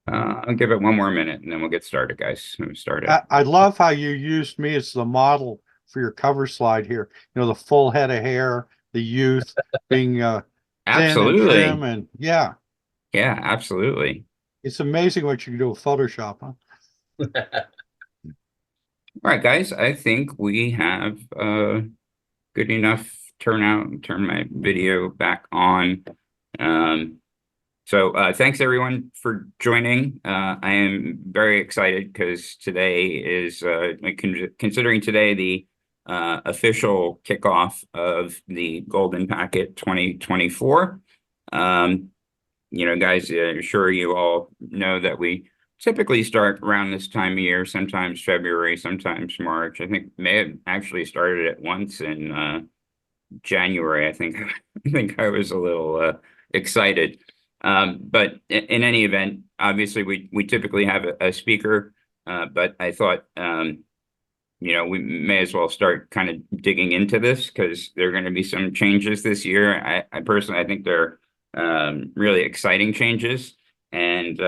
I'll give it one more minute and then we'll get started, guys. We'll start it. I love how you used me as the model for your cover slide here. You know, the full head of hair, the youth being thin and trim, Absolutely. and yeah, Yeah, absolutely. it's amazing what you can do with Photoshop, huh? All right, guys, I think we have good enough turnout. Turn my video back on. Um, thanks everyone for joining. I am very excited because today is considering today the official kickoff of the Golden Packet 2024. Um, guys, sure you all know that we typically start around this time of year, sometimes February, sometimes March. I think may have actually started it once in January. I think I think I was a little excited. But in any event, obviously we typically have a speaker, but I thought we may as well start kind of digging into this because there are going to be some changes this year. I personally I think they're really exciting changes, and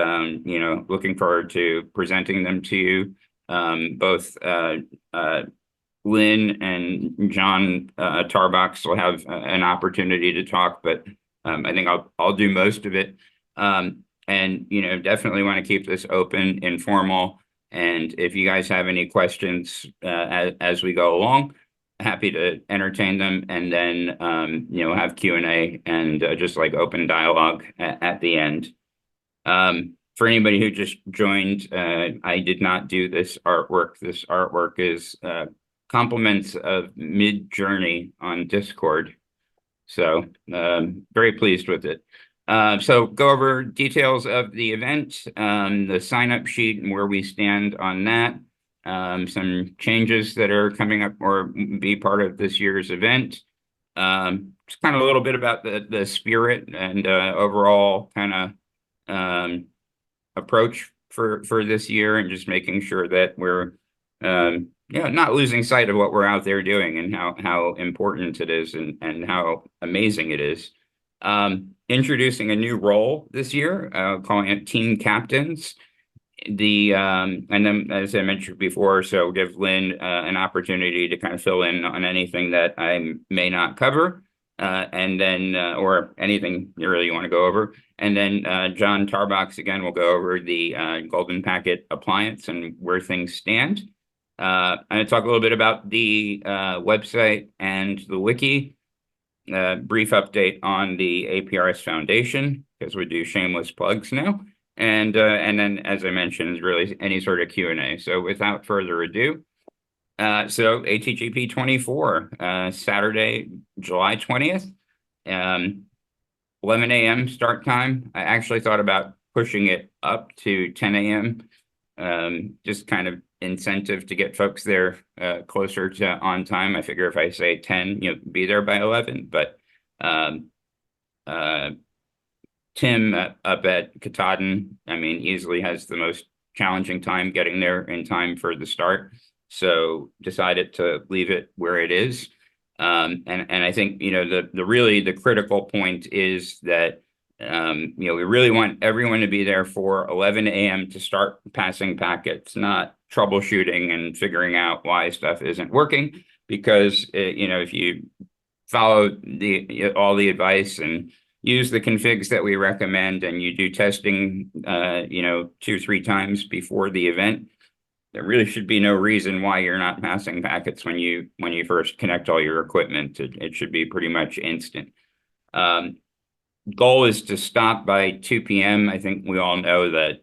looking forward to presenting them to you. Both Lynn and John Tarbox will have an opportunity to talk, but I think I'll do most of it. And definitely want to keep this open, informal. And if you guys have any questions as we go along, happy to entertain them, and then have Q&A and just like open dialogue at the end. For anybody who just joined, I did not do this artwork. This artwork is compliments of Mid-Journey on Discord. So very pleased with it. So go over details of the event, the sign-up sheet and where we stand on that, some changes that are coming up or be part of this year's event. Just kind of a little bit about the spirit and overall kind of approach for this year, and just making sure that we're not losing sight of what we're out there doing and how important it is, and how amazing it is. Introducing a new role this year, calling it team captains. And then, as I mentioned before, so give Lynn an opportunity to kind of fill in on anything that I may not cover, and then or anything you really want to go over. And then John Tarbox again will go over the Golden Packet appliance and where things stand. I'm going to talk a little bit about the website and the wiki. Brief update on the APRS Foundation, because we do shameless plugs now. And then, as I mentioned, really any sort of Q&A. So without further ado, ATGP 24, Saturday, July 20th, 11 a.m. start time. I actually thought about pushing it up to 10 a.m. Just kind of incentive to get folks there closer to on time. I figure if I say 10, be there by 11. But uh, Tim up at Katahdin, I mean, easily has the most challenging time getting there in time for the start. So decided to leave it where it is. And I think, the critical point is that, we really want everyone to be there for 11 a.m. to start passing packets, not troubleshooting and figuring out why stuff isn't working. Because, if you follow all the advice and use the configs that we recommend, and you do testing, 2-3 times before the event, there really should be no reason why you're not passing packets when you first connect all your equipment. It should be pretty much instant. Goal is to stop by 2 p.m. I think we all know that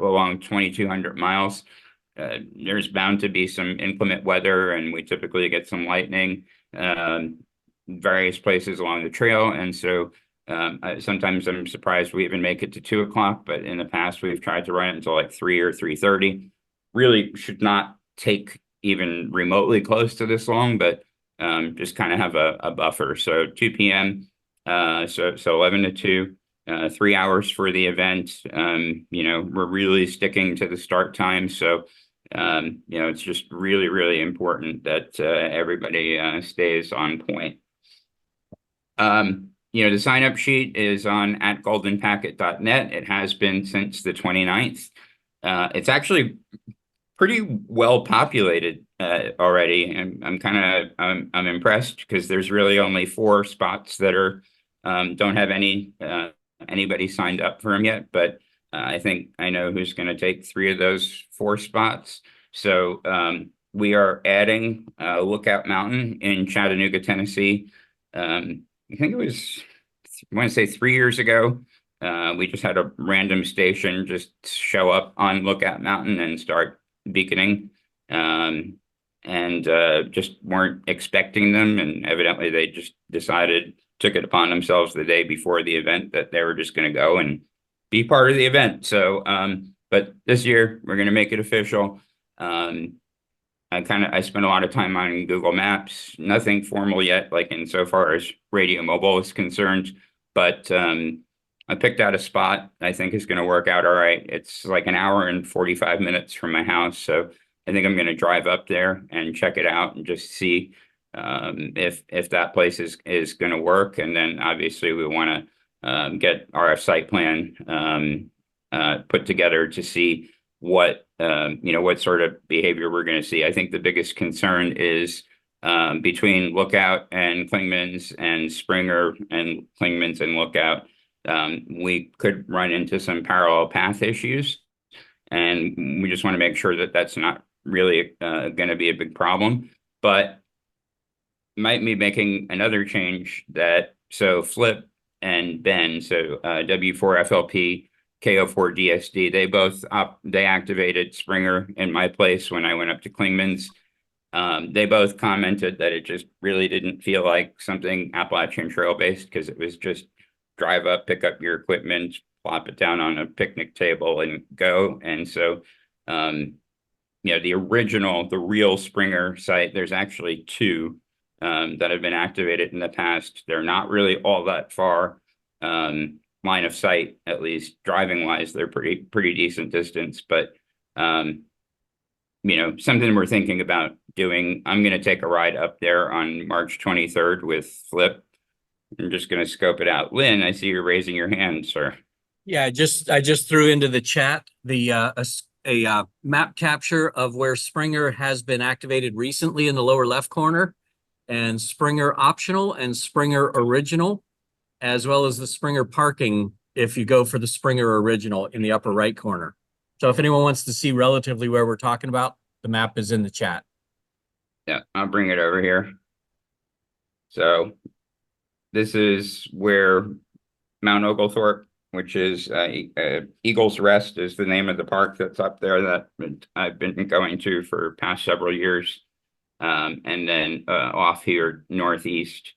along 2,200 miles, there's bound to be some inclement weather, and we typically get some lightning various places along the trail. And so sometimes I'm surprised we even make it to 2 o'clock, but in the past we've tried to run it until like 3 or 3:30. Really should not take even remotely close to this long, but just kind of have a buffer. So 2 p.m. So 11 to 2, 3 hours for the event. We're really sticking to the start time. So, it's just really, really important that everybody stays on point. the sign up sheet is on at goldenpacket.net. It has been since the 29th. It's actually pretty well populated already, and I'm impressed because there's really only 4 spots that are don't have anybody signed up for them yet. But I think I know who's going to take 3 of those 4 spots. So we are adding Lookout Mountain in Chattanooga, Tennessee. I think it was, I want to say 3 years ago. We just had a random station just show up on Lookout Mountain and start beaconing, and just weren't expecting them. And evidently they just took it upon themselves the day before the event that they were just going to go and be part of the event. So, but this year we're going to make it official. I spent a lot of time on Google Maps, nothing formal yet, like insofar as Radio Mobile is concerned, but I picked out a spot I think is going to work out all right. It's like an hour and 45 minutes from my house. So I think I'm going to drive up there and check it out and just see if that place is going to work. And then obviously we want to get our site plan put together to see what sort of behavior we're going to see. I think the biggest concern is between Lookout and Klingman's and Springer and Klingman's and Lookout. We could run into some parallel path issues, and we just want to make sure that that's not really going to be a big problem. But might be making another change so Flip and Ben, so W4FLP, KO4DSD, they activated Springer in my place when I went up to Klingman's. They both commented that it just really didn't feel like something Appalachian Trail based, because it was just drive up, pick up your equipment, plop it down on a picnic table and go. And so, the real Springer site, there's actually 2 that have been activated in the past. They're not really all that far line of sight, at least driving wise. They're pretty decent distance, but something we're thinking about doing. I'm going to take a ride up there on March 23rd with Flip. I'm just going to scope it out. Lynn, I see you're raising your hand, sir. Yeah, I just threw into the chat a map capture of where Springer has been activated recently in the lower left corner, and Springer optional and Springer original, as well as the Springer parking if you go for the Springer original in the upper right corner. So if anyone wants to see relatively where we're talking about, the map is in the chat. Yeah, I'll bring it over here. So this is where Mount Oglethorpe, which is Eagles Rest, is the name of the park that's up there that I've been going to for past several years. And then off here northeast.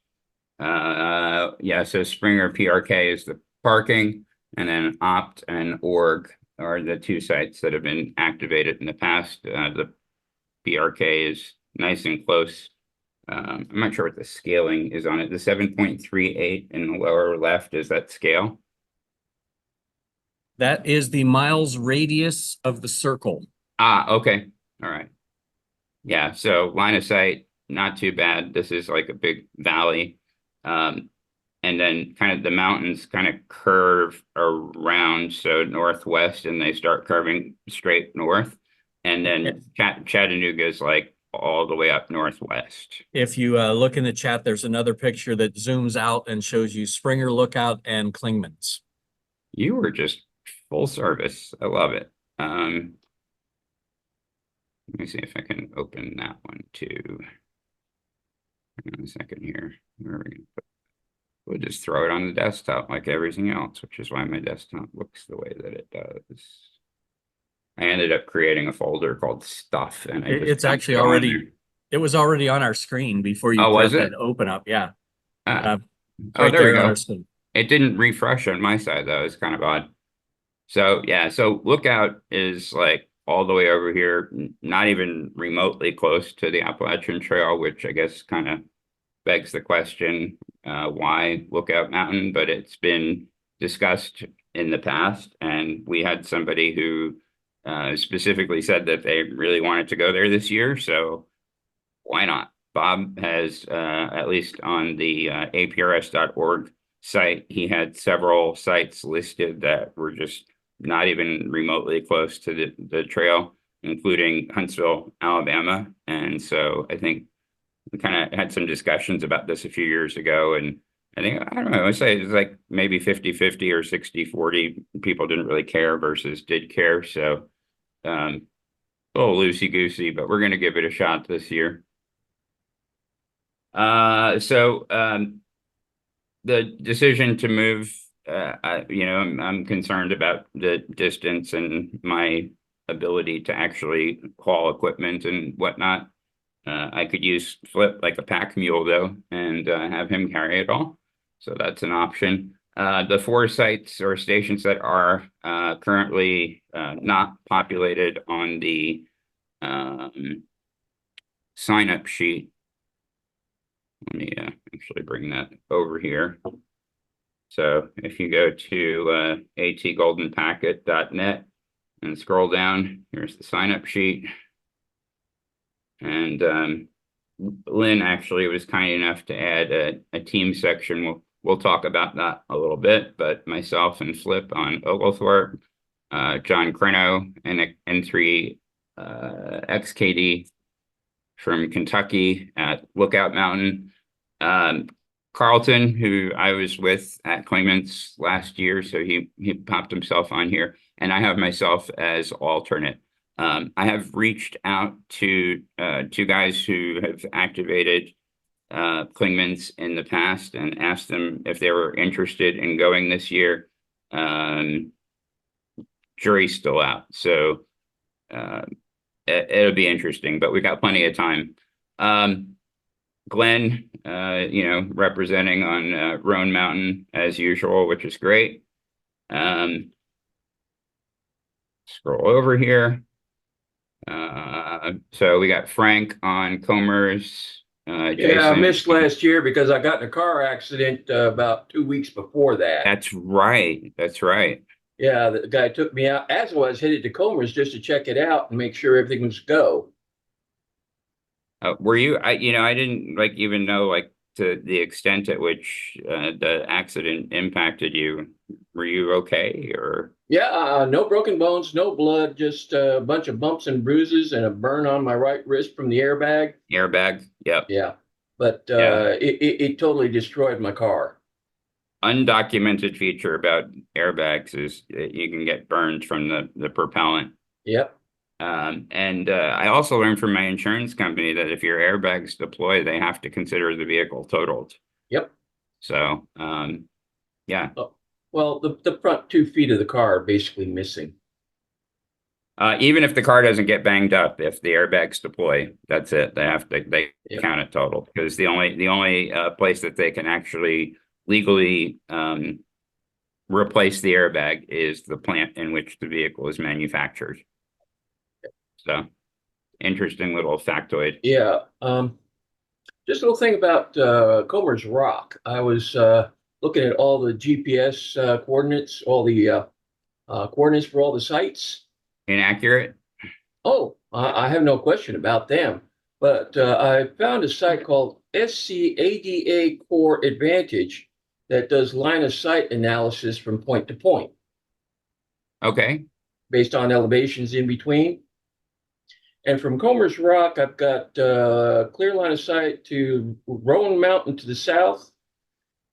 So Springer PRK is the parking, and then Opt and Org are the 2 sites that have been activated in the past. The PRK is nice and close. I'm not sure what the scaling is on it. The 7.38 in the lower left, is that scale? That is the miles radius of the circle. Okay. All right. Yeah, so line of sight, not too bad. This is like a big valley. And then kind of the mountains kind of curve around, so northwest, and they start curving straight north. And then Chattanooga is like all the way up northwest. If you look in the chat, there's another picture that zooms out and shows you Springer, Lookout, and Klingman's. You were just full service. I love it. Let me see if I can open that one too. Hang on a second here. Where are we gonna we'll just throw it on the desktop like everything else, which is why my desktop looks the way that it does. I ended up creating a folder called Stuff, and it's actually already, it was already on our screen before you pressed that open up. Yeah. Right there we go. It didn't refresh on my side though. It's kind of odd. So yeah, so Lookout is like all the way over here, not even remotely close to the Appalachian Trail, which I guess kind of begs the question, why Lookout Mountain? But it's been discussed in the past, and we had somebody who specifically said that they really wanted to go there this year, so why not? Bob has, at least on the aprs.org site. He had several sites listed that were just not even remotely close to the trail, including Huntsville, Alabama. And so I think we kind of had some discussions about this a few years ago. And I think, I don't know, I say it's like maybe 50-50 or 60-40. People didn't really care versus did care. So a little loosey-goosey, but we're going to give it a shot this year. The decision to move, I'm concerned about the distance and my ability to actually haul equipment and whatnot. I could use Flip like a pack mule though, and have him carry it all. So that's an option. The 4 sites or stations that are currently not populated on the sign-up sheet. Let me actually bring that over here. So if you go to atgoldenpacket.net and scroll down, here's the sign-up sheet. And Lynn actually was kind enough to add a team section. We'll talk about that a little bit, but myself and Flip on Oglethorpe, John Creno and N3 XKD from Kentucky at Lookout Mountain. Carlton, who I was with at Claimants last year, so he popped himself on here, and I have myself as alternate. I have reached out to 2 guys who have activated Klingmans in the past and asked them if they were interested in going this year. Jury's still out, so it'll be interesting, but we got plenty of time. Glenn, representing on Roan Mountain as usual, which is great. Scroll over here. So we got Frank on Comers. Yeah, I missed last year because I got in a car accident about 2 weeks before that. That's right. That's right. Yeah, the guy took me out as I was headed to Comers just to check it out and make sure everything was go. Were you? I didn't even know to the extent at which the accident impacted you. Were you okay or? Yeah, no broken bones, no blood, just a bunch of bumps and bruises and a burn on my right wrist from the airbag. Airbag, yep. Yeah, but it totally destroyed my car. Undocumented feature about airbags is that you can get burned from the propellant. Yep. And I also learned from my insurance company that if your airbags deploy, they have to consider the vehicle totaled. Yep. So, yeah. Oh, well, the front 2 feet of the car are basically missing. Even if the car doesn't get banged up, if the airbags deploy, that's it. They Yep. count it total, because the only place that they can actually legally replace the airbag is the plant in which the vehicle is manufactured. So, interesting little factoid. Yeah. Just a little thing about Comer's Rock. I was looking at all the GPS coordinates, all the coordinates for all the sites. Inaccurate? Oh, I have no question about them. But I found a site called SCADA Core Advantage that does line of sight analysis from point to point. Okay. Based on elevations in between. And from Comer's Rock, I've got clear line of sight to Roan Mountain to the south,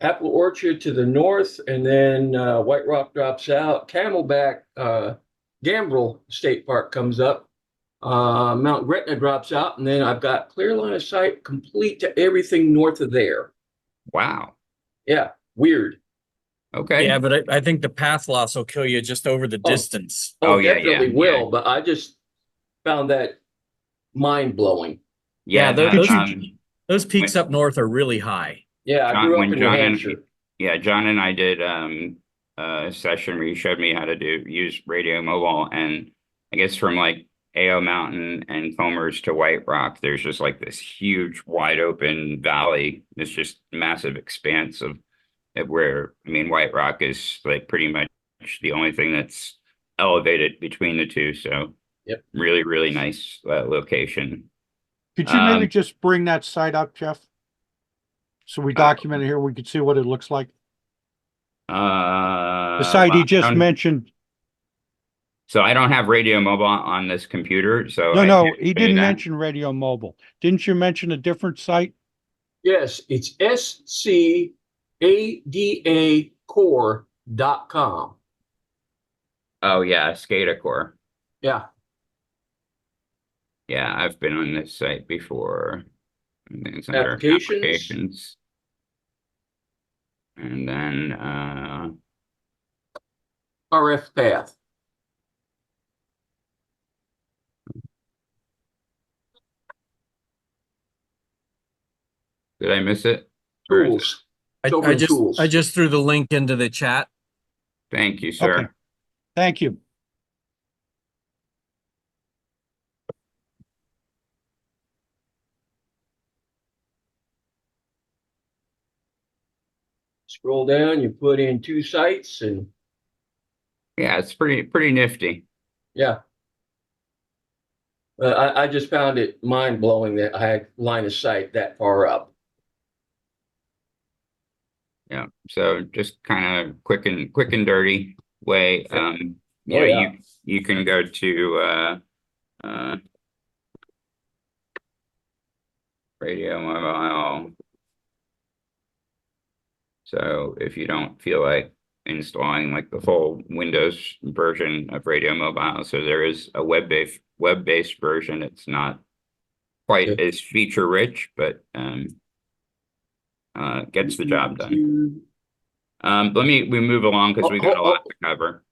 Apple Orchard to the north, and then White Rock drops out. Camelback, Gambrel State Park comes up. Mount Gretna drops out, and then I've got clear line of sight complete to everything north of there. Wow. Yeah, weird. Okay. Yeah, but I think the path loss will kill you just over the distance. Oh, yeah, definitely yeah, will, yeah. but I just found that mind-blowing. Yeah, that, those peaks up north are really high. Yeah, I grew up in New Hampshire. John and I did a session where he showed me how to use radio mobile, and I guess from like AO Mountain and Comers to White Rock, there's just like this huge wide open valley. It's just massive expanse of where, I mean, White Rock is like pretty much the only thing that's elevated between the two. So yep, really, really nice location. Could you maybe just bring that site up, Jeff? So we document it here, we could see what it looks like. The site he well, just mentioned. so I don't have radio mobile on this computer, so No, I no, can't he say didn't that. mention Radio Mobile. Didn't you mention a different site? Yes, it's scadacore.com. Oh yeah, SCADAcore. Yeah. Yeah, I've been on this site before. And then it's under Applications. applications. And then RF path. did I miss it? Or is it? Tools. It's over in tools. I just threw the link into the chat. Thank you, Okay. sir. Thank you. Scroll down, you put in 2 sites, and Yeah, it's pretty nifty. yeah. I just found it mind blowing that I had line of sight that far up. Yeah. So just kind of quick and dirty way. You Oh, know, yeah. you can go to radio mobile. So if you don't feel like installing like the full Windows version of Radio Mobile, so there is a web-based version. It's not quite Okay. as feature rich, but gets the job done. We move along because we got a lot to cover.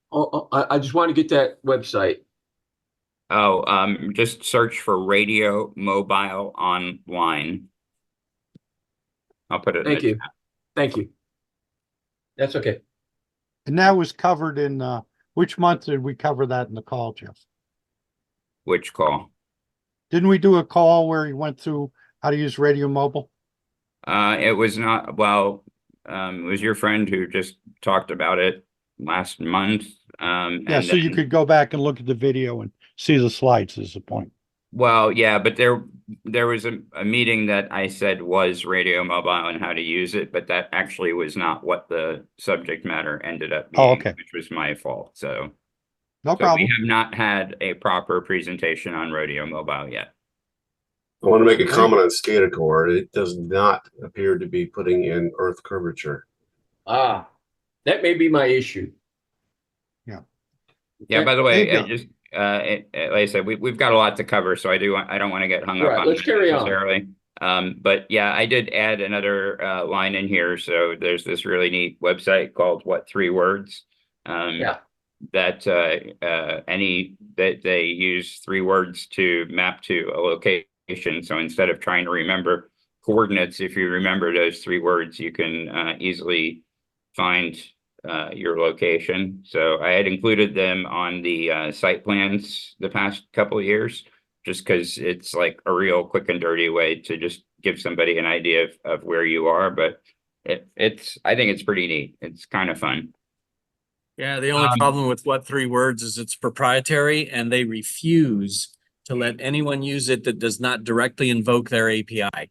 I just want to get that website. Oh, just search for Radio Mobile Online. I'll put it in Thank the you. chat. Thank you. That's okay. And that was covered in, which month did we cover that in the call, Jeff? Which call? Didn't we do a call where he went through how to use Radio Mobile? It was not, well, it was your friend who just talked about it last month. Yeah, so you could go back and look at the video and see the slides is the point. Well, yeah, but there was a meeting that I said was Radio Mobile and how to use it, but that actually was not what the subject matter ended up being, okay. which was my fault. So, No we problem. have not had a proper presentation on Radio Mobile yet. I want to make a comment on SCADAcore. It does not appear to be putting in earth curvature. Ah, that may be my issue. Yeah. Yeah, by the way, Maybe. I just like I said, we've got a lot to cover, so I don't want to get hung up Right, on let's that carry on. necessarily. But yeah, I did add another line in here. So there's this really neat website called What 3 Words. Yeah. That they use 3 words to map to a location. So instead of trying to remember coordinates, if you remember those 3 words, you can easily find your location. So I had included them on the site plans the past couple of years, just because it's like a real quick and dirty way to just give somebody an idea of where you are. But I think it's pretty neat. It's kind of fun. Yeah, the only problem with What 3 Words is it's proprietary and they refuse to let anyone use it that does not directly invoke their API.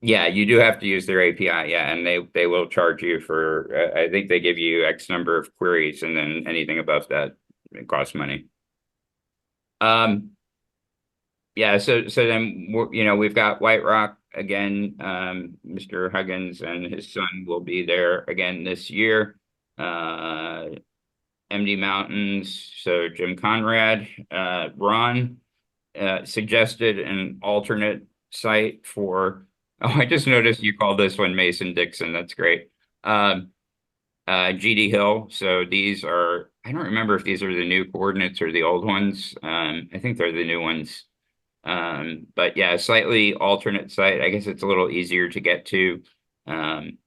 Yeah, you do have to use their API. Yeah, and they will charge you for. I think they give you X number of queries, and then anything above that it costs money. Yeah. So then we've got White Rock again. Mr. Huggins and his son will be there again this year. MD Mountains. So Jim Conrad, Ron suggested an alternate site for. Oh, I just noticed you called this one Mason Dixon. That's great. GD Hill. So these are, I don't remember if these are the new coordinates or the old ones. I think they're the new ones. But yeah, slightly alternate site. I guess it's a little easier to get to. And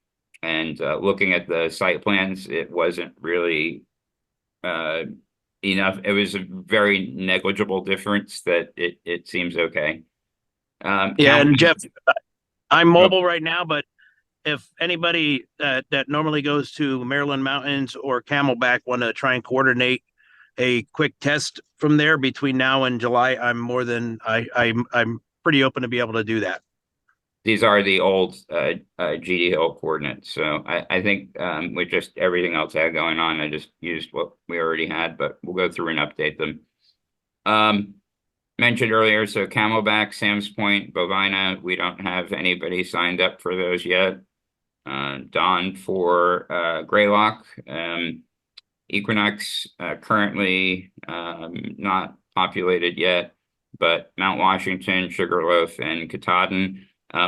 looking at the site plans, it wasn't really enough. It was a very negligible difference that it seems okay. Yeah, and Jeff, I'm mobile right now, but if anybody that normally goes to Maryland Mountains or Camelback want to try and coordinate a quick test from there between now and July, I'm pretty open to be able to do that. these are the old GD Hill coordinates. So I think with just everything else I had going on, I just used what we already had, but we'll go through and update them. Mentioned earlier, so Camelback, Sam's Point, Bovina, we don't have anybody signed up for those yet. Don for Greylock. Equinox currently not populated yet, but Mount Washington, Sugarloaf, and Katahdin.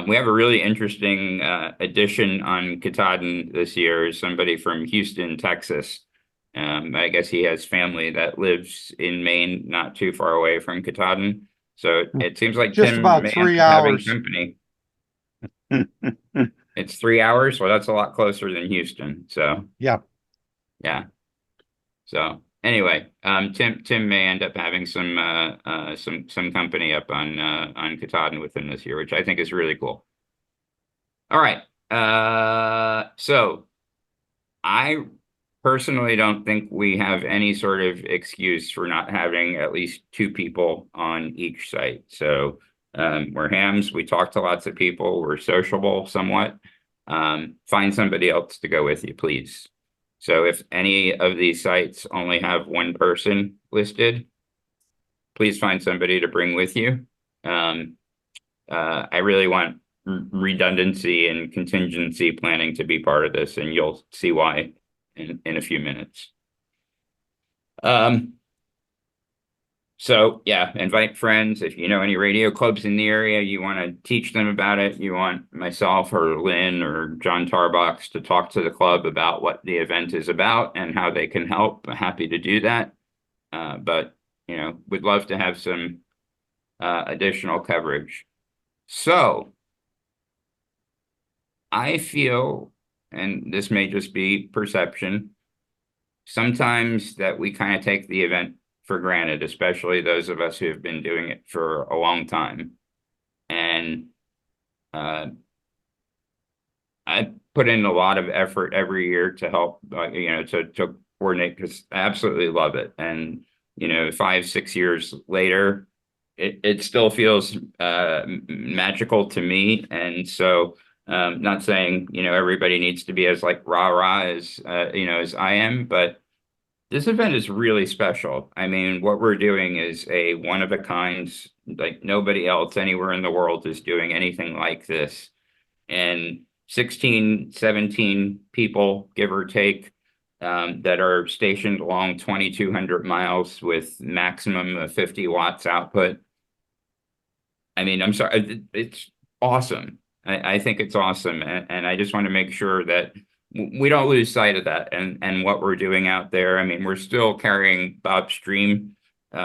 We have a really interesting addition on Katahdin this year. Somebody from Houston, Texas. I guess he has family that lives in Maine, not too far away from Katahdin. So it seems like Just Tim about may 3 end up having hours. company. It's 3 hours. Well, that's a lot closer than Houston. So Yeah. yeah. So anyway, Tim may end up having some company up on Katahdin with him this year, which I think is really cool. All right. So I personally don't think we have any sort of excuse for not having at least 2 people on each site. So we're hams, we talk to lots of people, we're sociable somewhat. Find somebody else to go with you, please. So if any of these sites only have 1 person listed, please find somebody to bring with you. I really want redundancy and contingency planning to be part of this, and you'll see why in a few minutes. So yeah, invite friends. If you know any radio clubs in the area, you want to teach them about it. You want myself or Lynn or John Tarbox to talk to the club about what the event is about and how they can help. I'm happy to do that. But you know, we'd love to have some additional coverage. So I feel, and this may just be perception, sometimes that we kind of take the event for granted, especially those of us who have been doing it for a long time. And I put in a lot of effort every year to help, you know, to coordinate, because I absolutely love it. And, you know, 5, 6 years later, it still feels magical to me. And so not saying, you know, everybody needs to be as like rah-rah as, you know, as I am, but this event is really special. I mean, what we're doing is a one of a kind, like nobody else anywhere in the world is doing anything like this. And 16, 17 people, give or take, that are stationed along 2,200 miles with maximum of 50 watts output. I mean, I'm sorry, it's awesome. I think it's awesome. And I just want to make sure that we don't lose sight of that and what we're doing out there. I mean, we're still carrying Bob Stream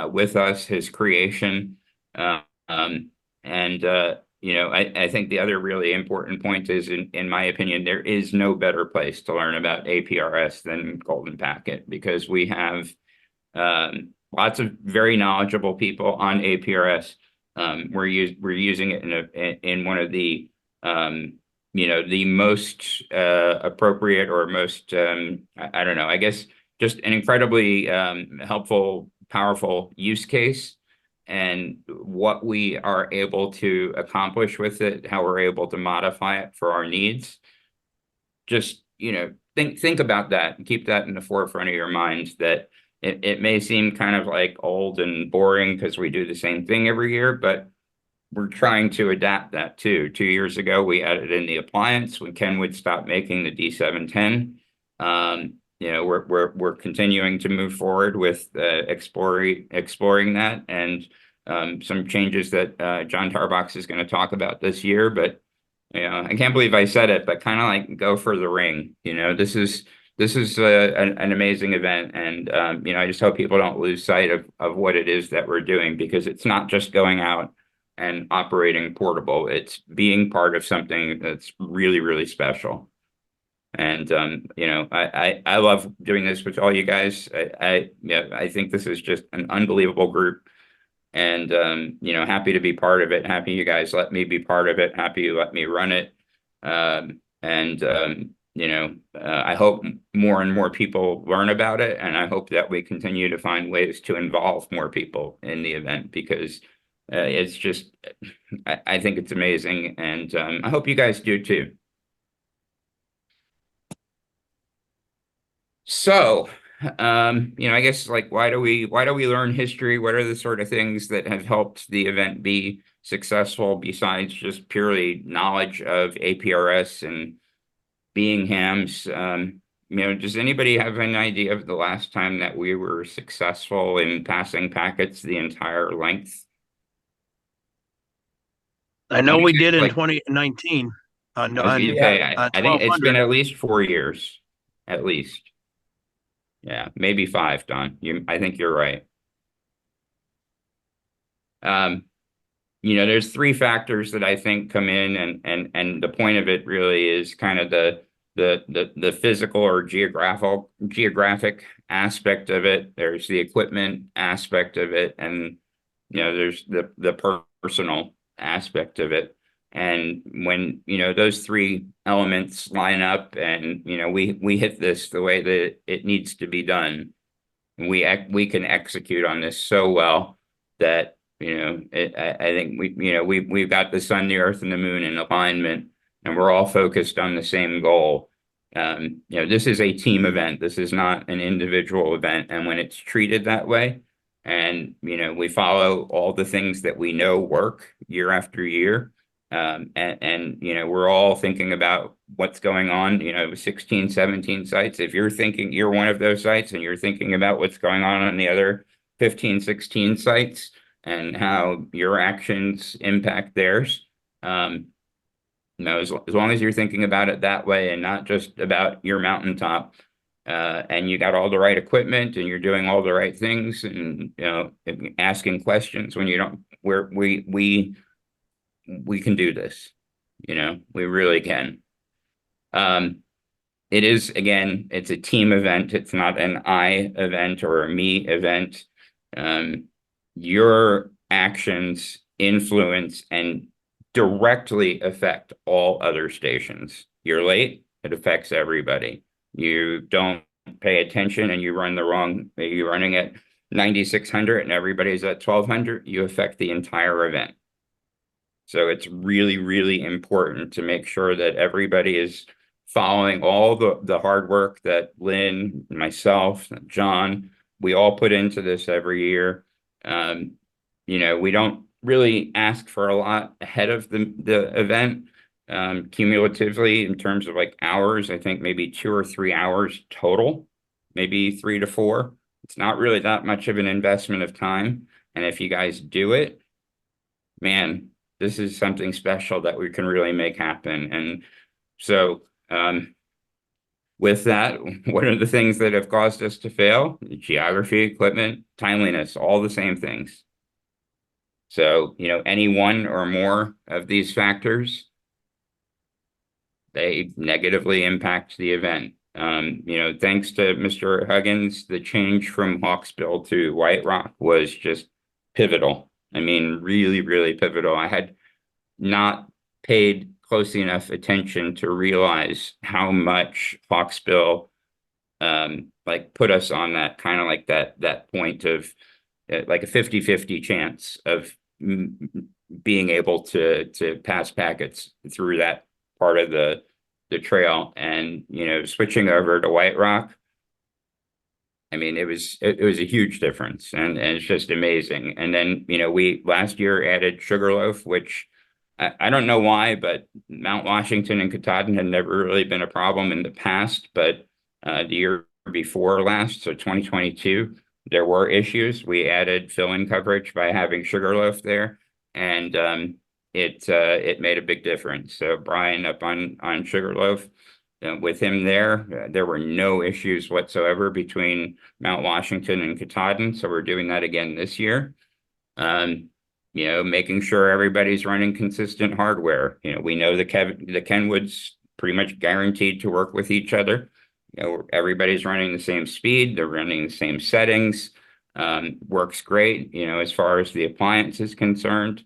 with us, his creation. You know, I think the other really important point is, in my opinion, there is no better place to learn about APRS than Golden Packet, because we have lots of very knowledgeable people on APRS. We're using it in one of the you know, the most appropriate or most I don't know, I guess just an incredibly helpful, powerful use case, and what we are able to accomplish with it, how we're able to modify it for our needs. Just, you know, think about that and keep that in the forefront of your minds, that it may seem kind of like old and boring because we do the same thing every year, but we're trying to adapt that too. 2 years ago, we added in the appliance when Kenwood stopped making the D710. You know, we're continuing to move forward with exploring that, and some changes that John Tarbox is going to talk about this year. But you know, I can't believe I said it, but kind of like go for the ring. You know, this is an amazing event, and you know, I just hope people don't lose sight of what it is that we're doing, because it's not just going out and operating portable. It's being part of something that's really, really special. And you know, I love doing this with all you guys. Yeah, I think this is just an unbelievable group, and you know, happy to be part of it. Happy you guys let me be part of it. Happy you let me run it. You know, I hope more and more people learn about it, and I hope that we continue to find ways to involve more people in the event, because It's just, I think it's amazing, and I hope you guys do too. So, I guess like why do we learn history? What are the sort of things that have helped the event be successful besides just purely knowledge of APRS and being hams? Does anybody have an idea of the last time that we were successful in passing packets the entire length? I know we did in Like, 2019 on, I was gonna say, I think it's been 1200. at least 4 years, at least. Yeah, maybe 5, Don. I think you're right. There's 3 factors that I think come in, and the point of it really is kind of the physical or geographic aspect of it. There's the equipment aspect of it, and there's the personal aspect of it. And when those 3 elements line up, and we hit this the way that it needs to be done, we can execute on this so well that I think we've got the sun, the earth, and the moon in alignment, and we're all focused on the same goal. This is a team event. This is not an individual event, and when it's treated that way, and we follow all the things that we know work year after year, and we're all thinking about what's going on, 16, 17 sites. If you're thinking you're one of those sites and you're thinking about what's going on the other 15, 16 sites and how your actions impact theirs, as long as you're thinking about it that way and not just about your mountaintop, and you got all the right equipment and you're doing all the right things, and asking questions when you don't, we can do this. We really can. It is, again, it's a team event. It's not an I event or a me event. Your actions influence and directly affect all other stations. You're late, it affects everybody. You don't pay attention and you're running at 9,600 and everybody's at 1,200, you affect the entire event. So it's really, really important to make sure that everybody is following all the hard work that Lynn, myself, John, we all put into this every year. We don't really ask for a lot ahead of the event, cumulatively in terms of like hours. I think maybe 2 or 3 hours total, maybe 3 to 4. It's not really that much of an investment of time. And if you guys do it, man, this is something special that we can really make happen. And so, with that, what are the things that have caused us to fail? Geography, equipment, timeliness, all the same things. So, any one or more of these factors, they negatively impact the event. Thanks to Mr. Huggins, the change from Hawksbill to White Rock was just pivotal. I mean, really, really pivotal. I had not paid close enough attention to realize how much Hawksbill put us on that kind of like that point of like a 50-50 chance of being able to pass packets through that part of the trail. And switching over to White Rock, I mean, it was a huge difference, and it's just amazing. And then we last year added Sugarloaf, which I don't know why, but Mount Washington and Katahdin had never really been a problem in the past, but the year before last, so 2022, there were issues. We added fill-in coverage by having Sugarloaf there, and it made a big difference. So Brian up on Sugarloaf, with him there were no issues whatsoever between Mount Washington and Katahdin. So we're doing that again this year. Making sure everybody's running consistent hardware. We know the Kenwoods pretty much guaranteed to work with each other. Everybody's running the same speed. They're running the same settings. Works great, as far as the appliance is concerned.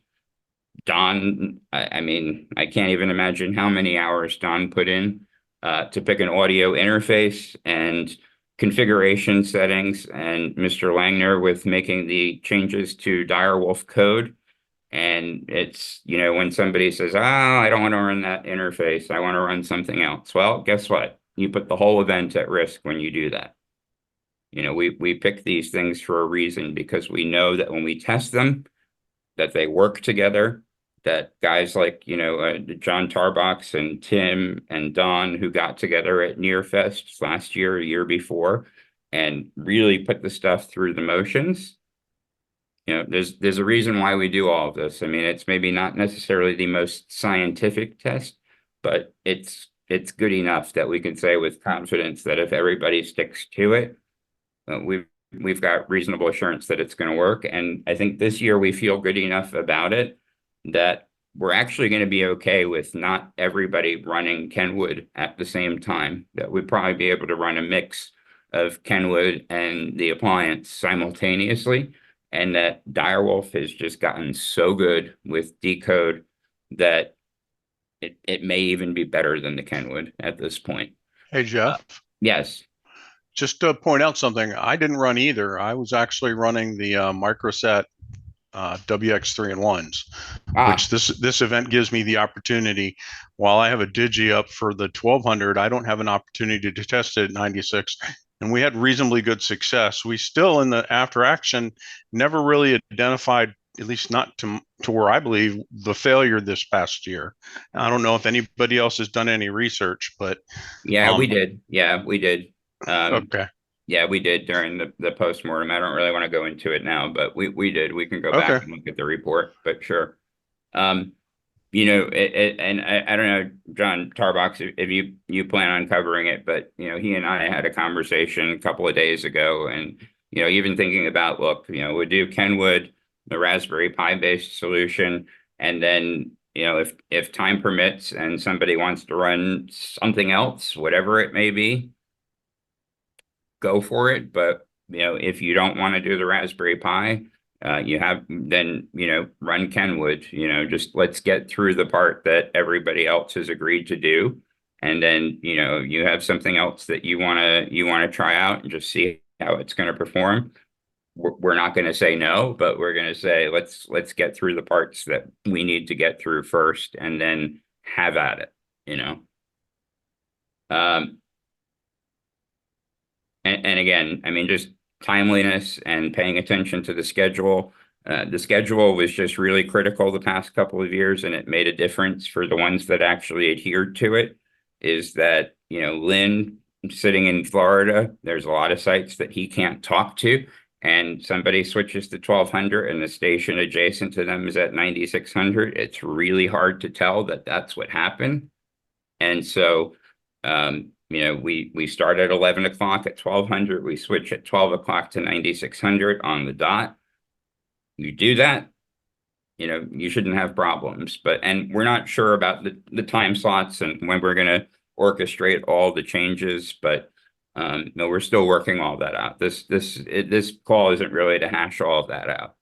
Don, I mean, I can't even imagine how many hours Don put in to pick an audio interface and configuration settings, and Mr. Langner with making the changes to Direwolf code. And it's, you know, when somebody says, I don't want to run that interface, I want to run something else. Well, guess what? You put the whole event at risk when you do that. You know, we pick these things for a reason because we know that when we test them, that they work together, that guys like, you know, John Tarbox and Tim and Don, who got together at Nearfest last year, a year before, and really put the stuff through the motions. You know, there's a reason why we do all of this. I mean, it's maybe not necessarily the most scientific test, but it's good enough that we can say with confidence that if everybody sticks to it, we've got reasonable assurance that it's going to work. And I think this year we feel good enough about it that we're actually going to be okay with not everybody running Kenwood at the same time, that we'd probably be able to run a mix of Kenwood and the appliance simultaneously. And that Direwolf has just gotten so good with decode that it may even be better than the Kenwood at this point. Hey, Jeff, Yes. just to point out something, I didn't run either. I was actually running the Microset WX3-in-1s, which this event gives me the opportunity. While I have a Digi up for the 1200, I don't have an opportunity to test it at 96. And we had reasonably good success. We still, in the after action, never really identified, at least not to where I believe, the failure this past year. I don't know if anybody else has done any research, but yeah, we did. Yeah, we did. Okay. Yeah, we did during the postmortem. I don't really want to go into it now, but we did. We can go back and look at the report, but sure. You know, and I don't know, John Tarbox, if you plan on covering it, but you know, he and I had a conversation a couple of days ago, and you know, even thinking about, look, you know, we'll do Kenwood, the Raspberry Pi based solution, and then you know, if time permits and somebody wants to run something else, whatever it may be, go for it. But you know, if you don't want to do the Raspberry Pi, you have then, you know, run Kenwood. You know, just let's get through the part that everybody else has agreed to do, and then you know, you have something else that you wanna try out and just see how it's going to perform. We're not going to say no, but we're going to say let's get through the parts that we need to get through first, and then have at it. You know. And again, I mean, just timeliness and paying attention to the schedule. The schedule was just really critical the past couple of years, and it made a difference for the ones that actually adhered to it. Is that, you know, Lynn sitting in Florida, there's a lot of sites that he can't talk to, and somebody switches to 1200 and the station adjacent to them is at 9600. It's really hard to tell that that's what happened. And so, you know, we start at 11 o'clock at 1200. We switch at 12 o'clock to 9600 on the dot. You do that, you know, you shouldn't have problems. And we're not sure about the time slots and when we're going to orchestrate all the changes, but no, we're still working all that out. This call isn't really to hash all of that out.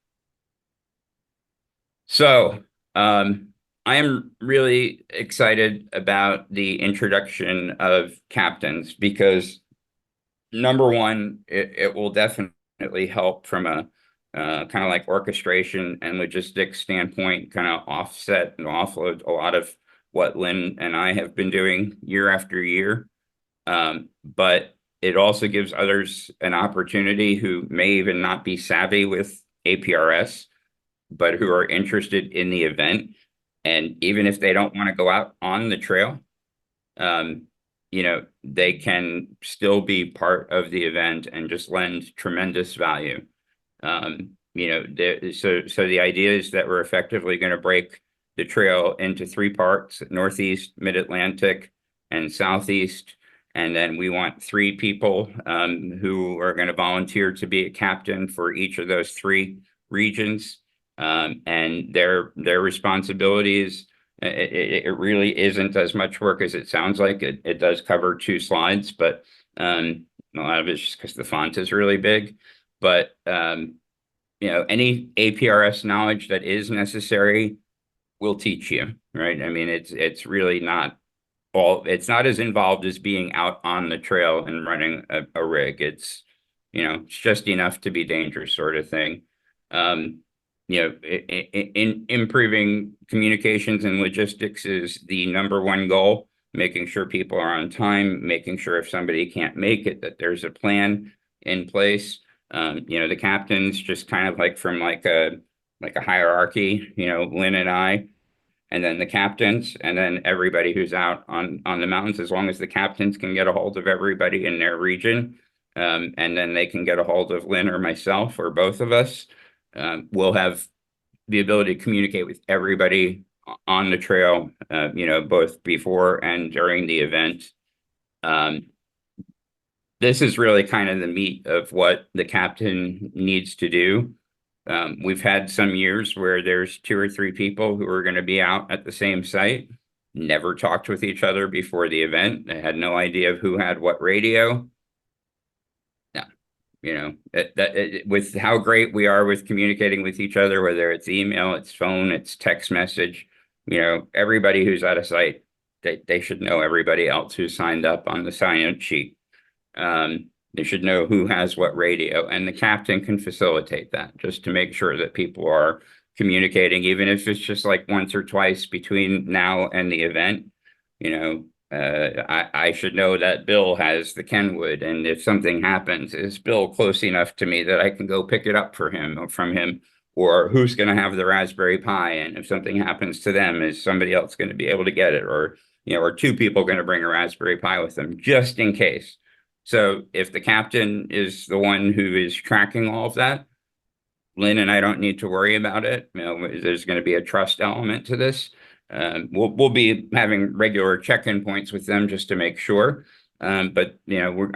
So, I am really excited about the introduction of captains because number one, it will definitely help from a kind of like orchestration and logistics standpoint, kind of offset and offload a lot of what Lynn and I have been doing year after year. But it also gives others an opportunity who may even not be savvy with APRS, but who are interested in the event. And even if they don't want to go out on the trail, you know, they can still be part of the event and just lend tremendous value. You know, so the idea is that we're effectively going to break the trail into three parts: Northeast, Mid-Atlantic, and Southeast. And then we want three people who are going to volunteer to be a captain for each of those three regions. And their responsibilities, it really isn't as much work as it sounds like. It does cover 2 slides, but a lot of it's just because the font is really big. But you know, any APRS knowledge that is necessary, we'll teach you, right? I mean, it's really not it's not as involved as being out on the trail and running a rig. It's, you know, it's just enough to be dangerous, sort of thing. you know, in improving communications and logistics is the number one goal. Making sure people are on time, making sure if somebody can't make it, that there's a plan in place. You know, the captains just kind of like from like a hierarchy, you know, Lynn and I, and then the captains, and then everybody who's out on the mountains, as long as the captains can get a hold of everybody in their region, and then they can get a hold of Lynn or myself or both of us, we'll have the ability to communicate with everybody on the trail, you know, both before and during the event. This is really kind of the meat of what the captain needs to do. We've had some years where there's 2 or 3 people who are going to be out at the same site, never talked with each other before the event. They had no idea of who had what radio. No, you know, with how great we are with communicating with each other, whether it's email, it's phone, it's text message, you know, everybody who's at a site, they should know everybody else who signed up on the sign-up sheet. They should know who has what radio, and the captain can facilitate that just to make sure that people are communicating, even if it's just like once or twice between now and the event. You know, I should know that Bill has the Kenwood, and if something happens, is Bill close enough to me that I can go pick it up for him or from him? Or who's going to have the Raspberry Pi, and if something happens to them, is somebody else going to be able to get it? Or, you know, are 2 people going to bring a Raspberry Pi with them just in case? So if the captain is the one who is tracking all of that, Lynn and I don't need to worry about it. You know, there's going to be a trust element to this. We'll be having regular check-in points with them just to make sure. But you know,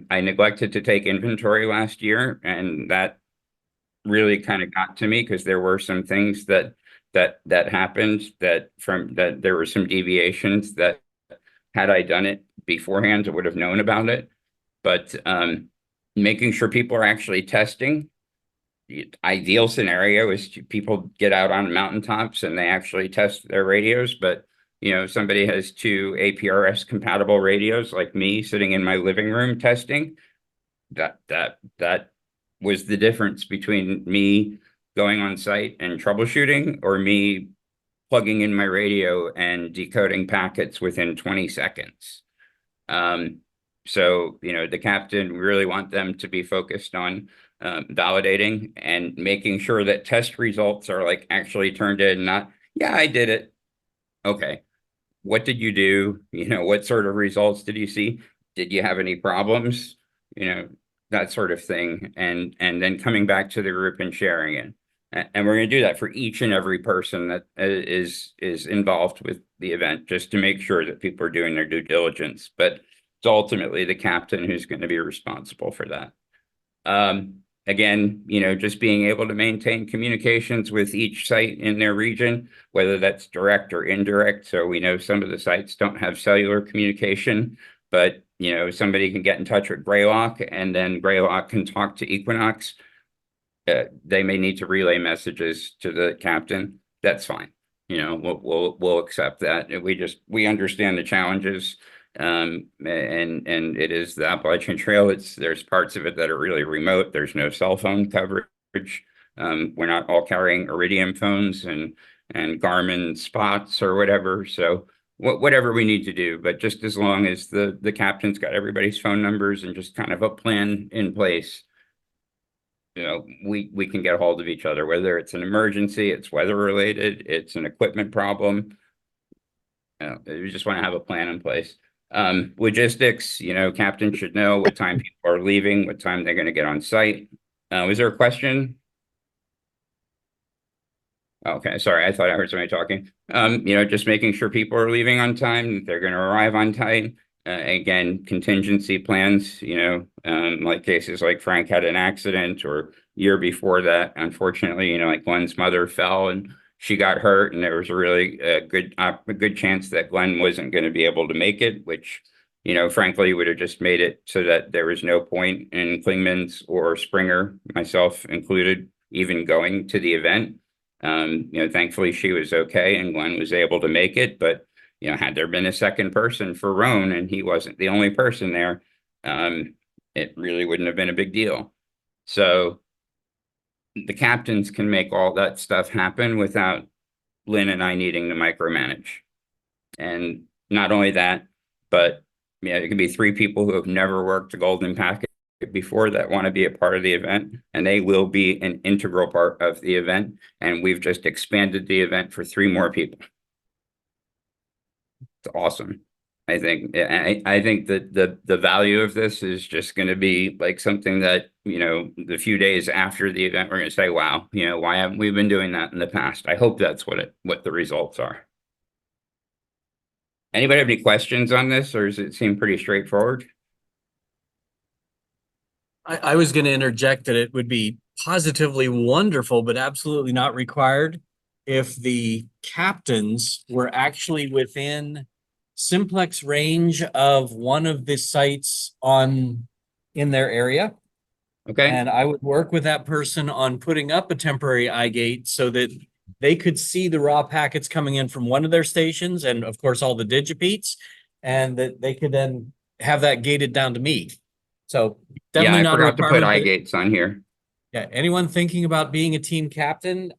I neglected to take inventory last year, and that really kind of got to me because there were some things that happened that there were some deviations that had I done it beforehand, I would have known about it. But making sure people are actually testing. The ideal scenario is people get out on mountaintops and they actually test their radios. But, you know, somebody has 2 APRS compatible radios like me sitting in my living room testing. That was the difference between me going on site and troubleshooting or me plugging in my radio and decoding packets within 20 seconds. So, you know, the captain, we really want them to be focused on validating and making sure that test results are like actually turned in, not, yeah, I did it. Okay. What did you do? You know, what sort of results did you see? Did you have any problems? You know, that sort of thing. And then coming back to the group and sharing it. And we're going to do that for each and every person that is involved with the event, just to make sure that people are doing their due diligence. But it's ultimately the captain who's going to be responsible for that. Again, you know, just being able to maintain communications with each site in their region, whether that's direct or indirect. So we know some of the sites don't have cellular communication, but, you know, somebody can get in touch with Greylock, and then Greylock can talk to Equinox. They may need to relay messages to the captain. That's fine. You know, we'll accept that. We understand the challenges. And it is the Appalachian Trail. There's parts of it that are really remote. There's no cell phone coverage. We're not all carrying Iridium phones and Garmin spots or whatever. So whatever we need to do, but just as long as the captain's got everybody's phone numbers and just kind of a plan in place, you know, we can get a hold of each other, whether it's an emergency, it's weather related, it's an equipment problem. We just want to have a plan in place. Logistics, you know, captain should know what time people are leaving, what time they're going to get on site. Was there a question? Okay, sorry, I thought I heard somebody talking. You know, just making sure people are leaving on time, they're going to arrive on time. Again, contingency plans, you know, like cases like Frank had an accident, or year before that, unfortunately, you know, like Glenn's mother fell and she got hurt, and there was a really good chance that Glenn wasn't going to be able to make it, which, you know, frankly, would have just made it so that there was no point in Klingman's or Springer, myself included, even going to the event. You know, thankfully she was okay and Glenn was able to make it, but you know, had there been a second person for Roan and he wasn't the only person there, it really wouldn't have been a big deal. So the captains can make all that stuff happen without Lynn and I needing to micromanage. And not only that, but yeah, it could be 3 people who have never worked a golden packet before that want to be a part of the event, and they will be an integral part of the event. And we've just expanded the event for 3 more people. It's awesome. I think that the value of this is just going to be like something that, you know, the few days after the event, we're going to say, wow, you know, why haven't we been doing that in the past? I hope that's what the results are. Anybody have any questions on this, or does it seem pretty straightforward? I was going to interject that it would be positively wonderful, but absolutely not required if the captains were actually within simplex range of one of the sites in their area. Okay. And I would work with that person on putting up a temporary eye gate so that they could see the raw packets coming in from one of their stations, and of course all the digipeats, and that they could then have that gated down to me. So Yeah, definitely I not a forgot to put requirement. eye But gates on here. yeah, anyone thinking about being a team captain,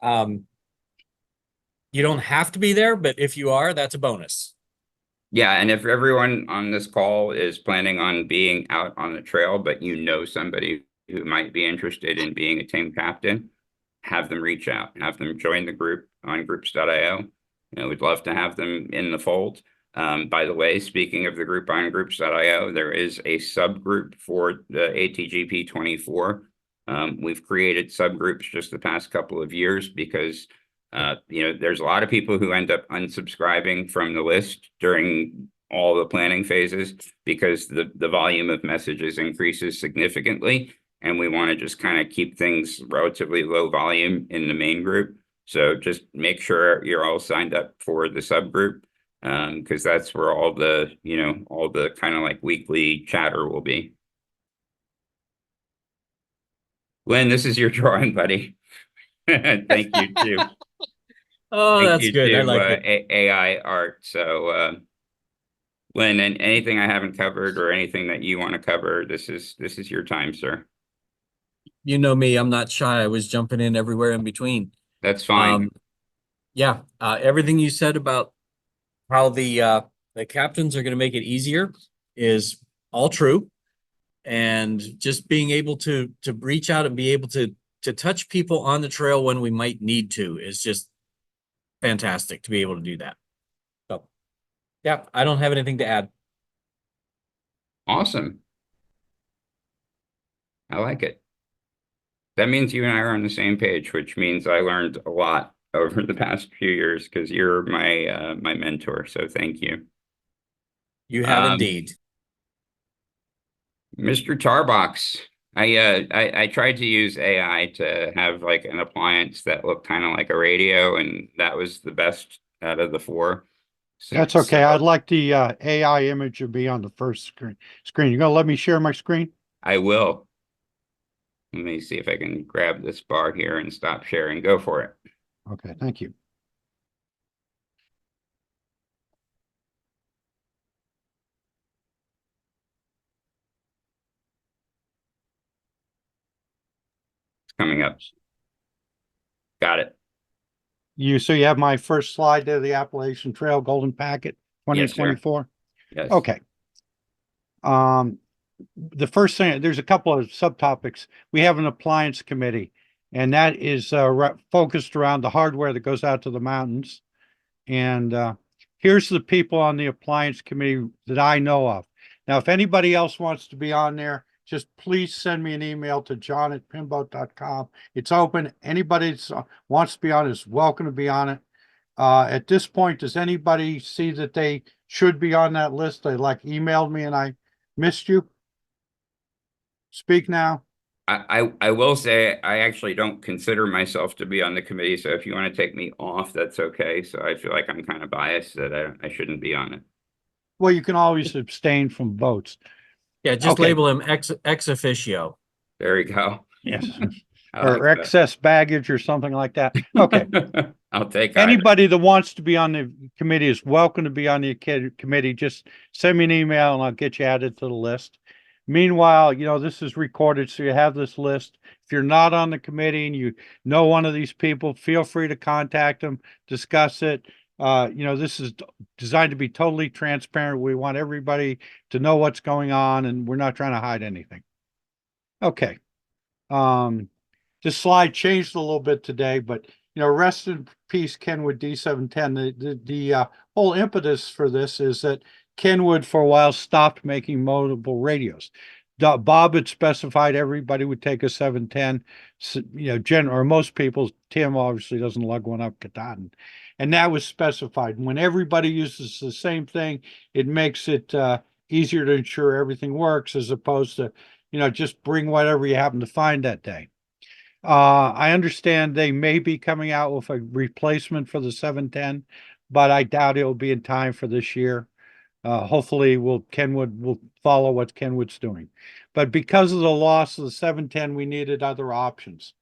you don't have to be there, but if you are, that's a bonus. Yeah, and if everyone on this call is planning on being out on the trail, but you know somebody who might be interested in being a team captain, have them reach out, have them join the group on groups.io. You know, we'd love to have them in the fold. By the way, speaking of the group on groups.io, there is a subgroup for the ATGP 24. We've created subgroups just the past couple of years because you know, there's a lot of people who end up unsubscribing from the list during all the planning phases because the volume of messages increases significantly. And we want to just kind of keep things relatively low volume in the main group. So just make sure you're all signed up for the subgroup, because that's where all the, you know, all the kind of like weekly chatter will be. Lynn, this is your drawing, buddy. Thank you too. Oh, Thank that's you good. I to like it. AI art. So Lynn, and anything I haven't covered or anything that you want to cover, this is your time, sir. You know me, I'm not shy. I was jumping in everywhere in between. That's fine. Yeah, everything you said about how the captains are going to make it easier is all true. And just being able to reach out and be able to touch people on the trail when we might need to is just fantastic to be able to do that. So yeah, I don't have anything to add. Awesome. I like it. That means you and I are on the same page, which means I learned a lot over the past few years because you're my my mentor. So thank you. You have indeed. Mr. Tarbox, I tried to use AI to have like an appliance that looked kind of like a radio, and that was the best out of the 4. That's okay. I'd like the AI image to be on the first screen. You're gonna let me share my screen? I will. Let me see if I can grab this bar here and stop sharing. Go for it. Okay, thank you. It's coming up. Got it. So you have my first slide there, the Appalachian Trail Golden Packet Yes, sir. 2024. Yes. Okay. The first thing, there's a couple of subtopics. We have an appliance committee, and that is focused around the hardware that goes out to the mountains. And here's the people on the appliance committee that I know of. Now, if anybody else wants to be on there, just please send me an email to john@pinboat.com. It's open. Anybody that wants to be on is welcome to be on it. At this point, does anybody see that they should be on that list? They like emailed me and I missed you. Speak now. I will say I actually don't consider myself to be on the committee, so if you want to take me off, that's okay. So I feel like I'm kind of biased that I shouldn't be on it. Well, you can always abstain from votes. Yeah, just Okay. label him ex officio. There we go. Yes. I like Or excess baggage or something like that. that. Okay. I'll take either. Anybody that wants to be on the committee is welcome to be on the committee. Just send me an email and I'll get you added to the list. Meanwhile, you know, this is recorded, so you have this list. If you're not on the committee and you know one of these people, feel free to contact them, discuss it. This is designed to be totally transparent. We want everybody to know what's going on, and we're not trying to hide anything. Okay. This slide changed a little bit today, but rest in peace, Kenwood D710. The whole impetus for this is that Kenwood for a while stopped making moldable radios. Bob had specified everybody would take a 710, or most people. Tim obviously doesn't lug one up Katahdin, and that was specified. When everybody uses the same thing, it makes it easier to ensure everything works, as opposed to just bring whatever you happen to find that day. I understand they may be coming out with a replacement for the 710, but I doubt it'll be in time for this year. Hopefully Kenwood will follow what Kenwood's doing. But because of the loss of the 710, we needed other options.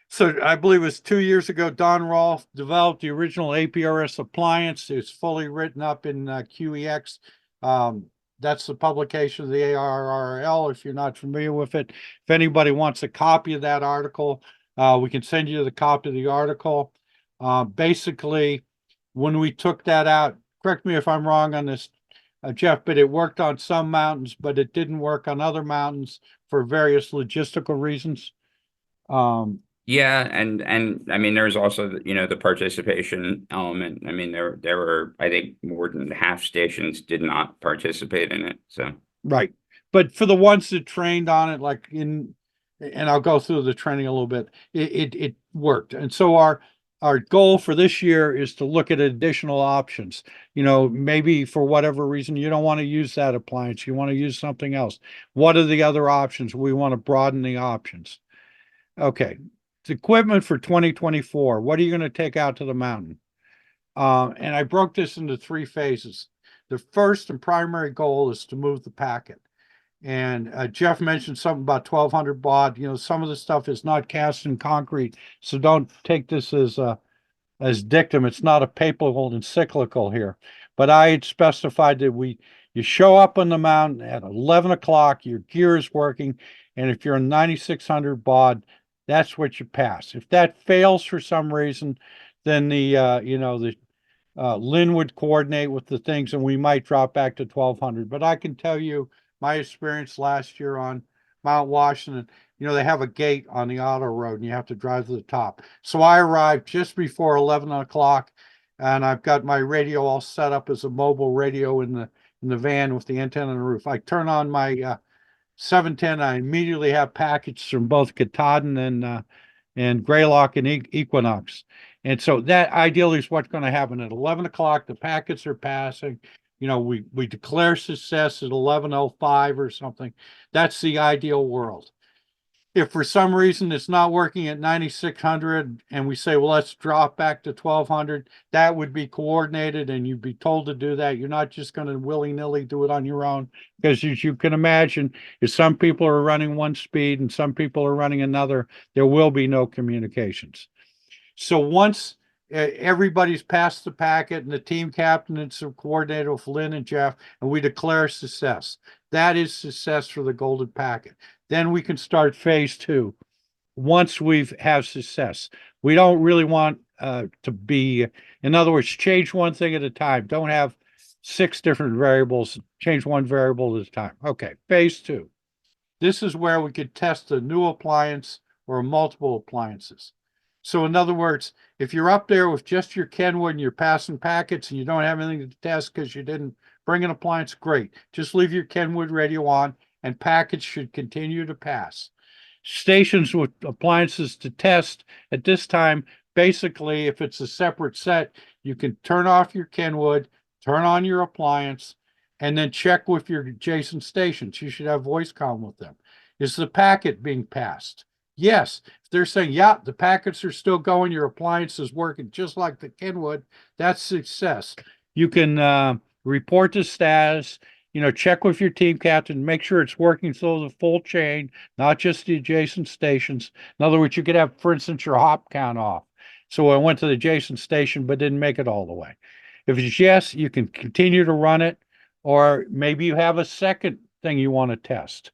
So I believe it was 2 years ago, Don Rolfe developed the original APRS appliance. It's fully written up in QEX. That's the publication of the ARRL, if you're not familiar with it. If anybody wants a copy of that article, we can send you the copy of the article. Basically, when we took that out, correct me if I'm wrong on this, Jeff, but it worked on some mountains, but it didn't work on other mountains for various logistical reasons. Yeah, and I mean, there's also the participation element. I mean, there were, I think, more than half stations did not participate in it. So right, but for the ones that trained on it, and I'll go through the training a little bit, it worked. And so our goal for this year is to look at additional options. Maybe for whatever reason you don't want to use that appliance, you want to use something else. What are the other options? We want to broaden the options. Okay. It's equipment for 2024. What are you going to take out to the mountain? And I broke this into 3 phases. The first and primary goal is to move the packet. And Jeff mentioned something about 1200 baud. Some of the stuff is not cast in concrete, so don't take this as dictum. It's not a papal encyclical here. But I had specified that you show up on the mountain at 11 o'clock, your gear is working, and if you're in 9600 baud, that's what you pass. If that fails for some reason, then the Lynn would coordinate with the things, and we might drop back to 1200. But I can tell you my experience last year on Mount Washington, they have a gate on the auto road and you have to drive to the top. So I arrived just before 11 o'clock, and I've got my radio all set up as a mobile radio in the van with the antenna on the roof. I turn on my 710. I immediately have packets from both Katahdin and Greylock and Equinox. And so that ideally is what's going to happen at 11 o'clock. The packets are passing. We declare success at 11:05 or something. That's the ideal world. If for some reason it's not working at 9600 and we say, well, let's drop back to 1200, that would be coordinated and you'd be told to do that. You're not just going to willy-nilly do it on your own, because as you can imagine, if some people are running one speed and some people are running another, there will be no communications. So once everybody's passed the packet and the team captain is coordinated with Lynn and Jeff, and we declare success, that is success for the golden packet. Then we can start phase 2. Once we've have success, we don't really want to be, in other words, change one thing at a time. Don't have 6 different variables. Change one variable at a time. Okay, phase 2. This is where we could test a new appliance or multiple appliances. So in other words, if you're up there with just your Kenwood and you're passing packets and you don't have anything to test because you didn't bring an appliance, great. Just leave your Kenwood radio on and packets should continue to pass. Stations with appliances to test at this time, basically, if it's a separate set, you can turn off your Kenwood, turn on your appliance, and then check with your adjacent stations. You should have voice comm with them. Is the packet being passed? Yes. If they're saying, yeah, the packets are still going, your appliance is working just like the Kenwood, that's success. You can report the status, check with your team captain, make sure it's working through the full chain, not just the adjacent stations. In other words, you could have, for instance, your hop count off. So I went to the adjacent station, but didn't make it all the way. If it's yes, you can continue to run it, or maybe you have a second thing you want to test.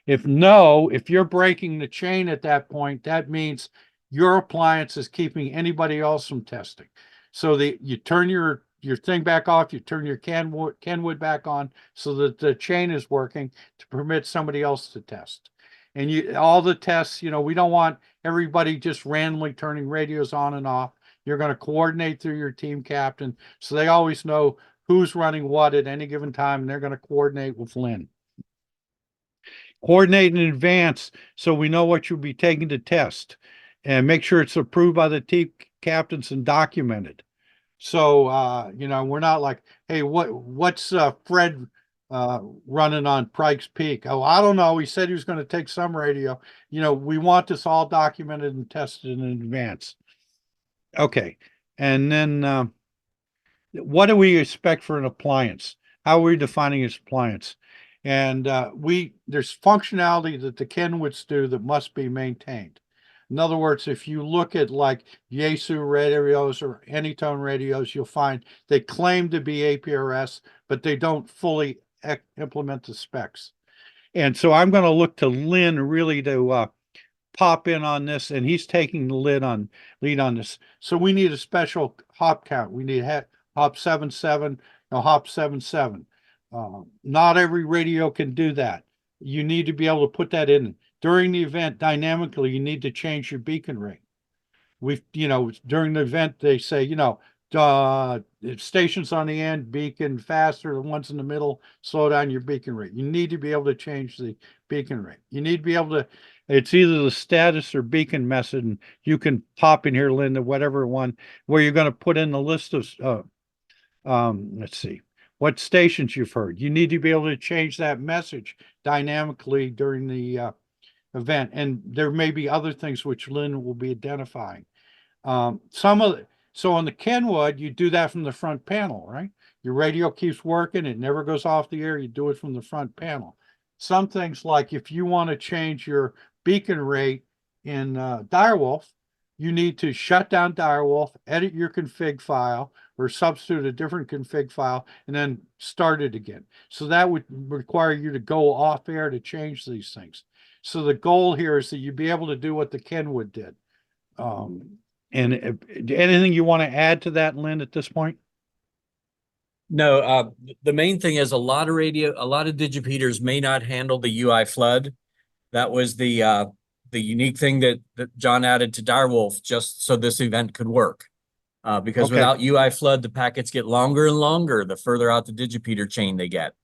If no, if you're breaking the chain at that point, that means your appliance is keeping anybody else from testing. So you turn your thing back off, you turn your Kenwood back on so that the chain is working to permit somebody else to test. And all the tests, we don't want everybody just randomly turning radios on and off. You're going to coordinate through your team captain so they always know who's running what at any given time, and they're going to coordinate with Lynn. Coordinate in advance so we know what you'll be taking to test, and make sure it's approved by the team captains and documented. So, we're not like, hey, what's Fred running on Pike's Peak? Oh, I don't know. He said he was going to take some radio. We want this all documented and tested in advance. Okay. And then what do we expect for an appliance? How are we defining an appliance? And there's functionality that the Kenwoods do that must be maintained. In other words, if you look at like Yaesu radios or Anytone radios, you'll find they claim to be APRS, but they don't fully implement the specs. And so I'm going to look to Lynn really to pop in on this, and he's taking the lead on this. So we need a special hop count. We need hop 77, hop 77. Not every radio can do that. You need to be able to put that in. During the event, dynamically, you need to change your beacon rate. During the event, they say, stations on the end, beacon faster, the ones in the middle, slow down your beacon rate. You need to be able to change the beacon rate. You need to be able to, it's either the status or beacon message, and you can pop in here, Linda, whatever one, where you're going to put in the list of, let's see, what stations you've heard. You need to be able to change that message dynamically during the event. And there may be other things which Lynn will be identifying. So on the Kenwood, you do that from the front panel, right? Your radio keeps working. It never goes off the air. You do it from the front panel. Some things like if you want to change your beacon rate in Direwolf, you need to shut down Direwolf, edit your config file, or substitute a different config file, and then start it again. So that would require you to go off air to change these things. So the goal here is that you be able to do what the Kenwood did. And anything you want to add to that, Lynn, at this point? No, the main thing is a lot of digipeaters may not handle the UI flood. That was the unique thing that John added to Direwolf just so this event could work. Because without UI flood, the packets get longer and longer the further out the digipeater chain they get.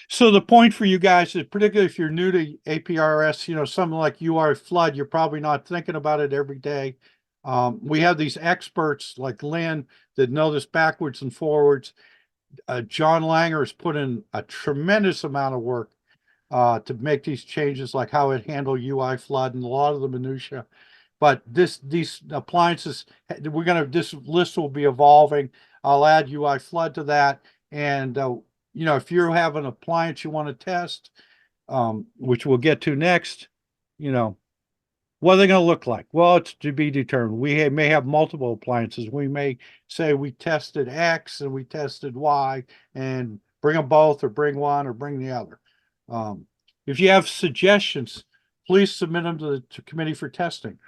So the point for you guys is, particularly if you're new to APRS, something like UI flood, you're probably not thinking about it every day. We have these experts like Lynn that know this backwards and forwards. John Langer has put in a tremendous amount of work to make these changes, like how it handled UI flood and a lot of the minutia. But these appliances, this list will be evolving. I'll add UI flood to that. And, if you have an appliance you want to test, which we'll get to next, what are they going to look like? Well, it's to be determined. We may have multiple appliances. We may say we tested X and we tested Y, and bring them both, or bring one or bring the other. If you have suggestions, please submit them to the committee for testing.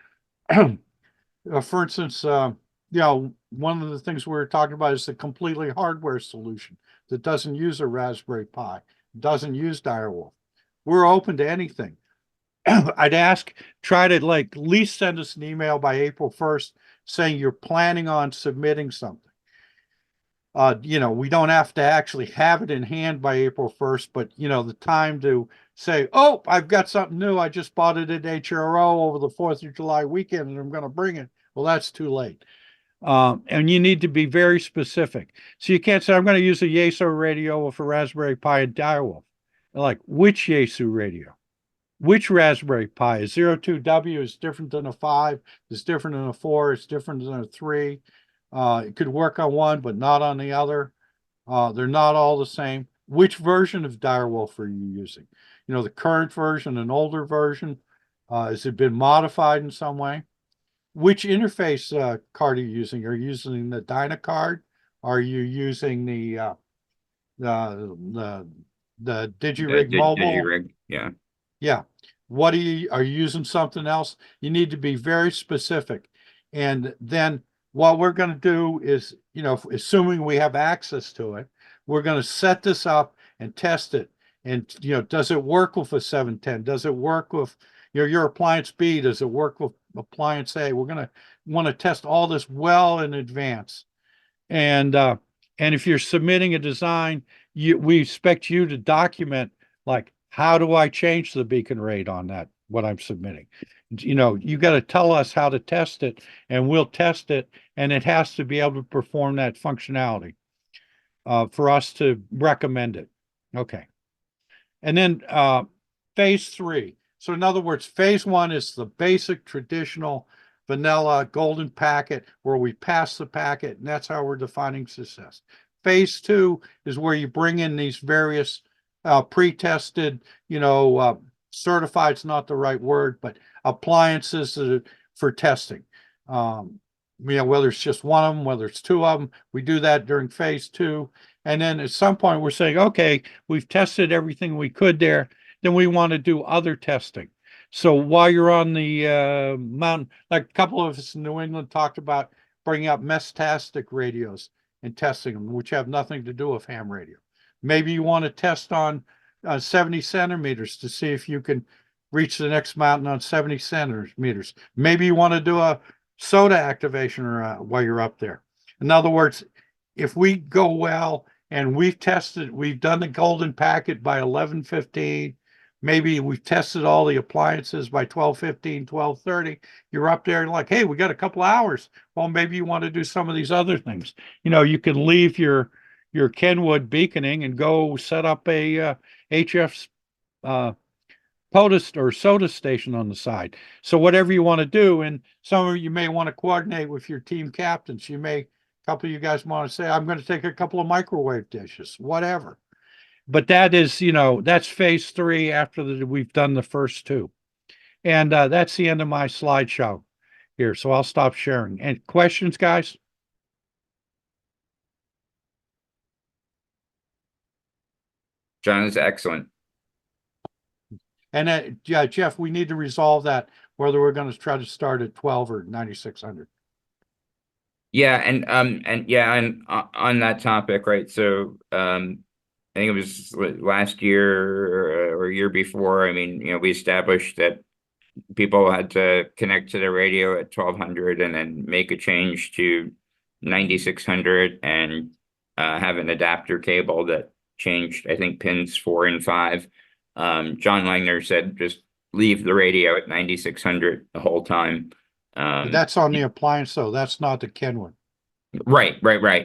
For instance, one of the things we were talking about is the completely hardware solution that doesn't use a Raspberry Pi, doesn't use Direwolf. We're open to anything. I'd try to at least send us an email by April 1st saying you're planning on submitting something. We don't have to actually have it in hand by April 1st, but the time to say, oh, I've got something new. I just bought it at HRO over the 4th of July weekend and I'm going to bring it. Well, that's too late. And you need to be very specific. So you can't say, I'm going to use a Yaesu radio with a Raspberry Pi and Direwolf. Like, which Yaesu radio? Which Raspberry Pi? A 02W is different than a 5, it's different than a 4, it's different than a 3. It could work on one, but not on the other. They're not all the same. Which version of Direwolf are you using? The current version, an older version? Has it been modified in some way? Which interface card are you using? Are you using the Dyna card? Are you using the DigiRig mobile? DigiRig. Yeah. Yeah. What are you using something else? You need to be very specific. And then what we're going to do is, assuming we have access to it, we're going to set this up and test it. And, does it work with a 710? Does it work with your appliance B? Does it work with appliance A? We're going to want to test all this well in advance. And if you're submitting a design, we expect you to document, like, how do I change the beacon rate on that, what I'm submitting? You got to tell us how to test it, and we'll test it, and it has to be able to perform that functionality for us to recommend it. Okay. And then phase 3. So in other words, phase 1 is the basic traditional vanilla golden packet where we pass the packet, and that's how we're defining success. Phase 2 is where you bring in these various pre-tested, certified's not the right word, but appliances for testing. Whether it's just one of them, whether it's two of them, we do that during phase 2. And then at some point we're saying, okay, we've tested everything we could there. Then we want to do other testing. So while you're on the mountain, like a couple of us in New England talked about bringing up Mestastic radios and testing them, which have nothing to do with ham radio. Maybe you want to test on 70 centimeters to see if you can reach the next mountain on 70 centimeters. Maybe you want to do a soda activation while you're up there. In other words, if we go well and we've done the golden packet by 11:15, maybe we've tested all the appliances by 12:15, 12:30, you're up there and like, hey, we got a couple hours. Well, maybe you want to do some of these other things. You can leave your Kenwood beaconing and go set up a HF POTUS or soda station on the side. So whatever you want to do, and some of you may want to coordinate with your team captains. A couple of you guys want to say, I'm going to take a couple of microwave dishes, whatever. But that is, that's phase 3 after we've done the first 2. And that's the end of my slideshow here. So I'll stop sharing. And questions, guys? John is excellent. And yeah, Jeff, we need to resolve that, whether we're going to try to start at 12 or 9,600. Yeah, and on that topic, right? So I think it was last year or year before. I mean, we established that people had to connect to the radio at 1200 and then make a change to 9600 and have an adapter cable that changed, I think, pins 4 and 5. John Langner said just leave the radio at 9600 the whole time. That's on the appliance, though. That's not the Kenwood. Right.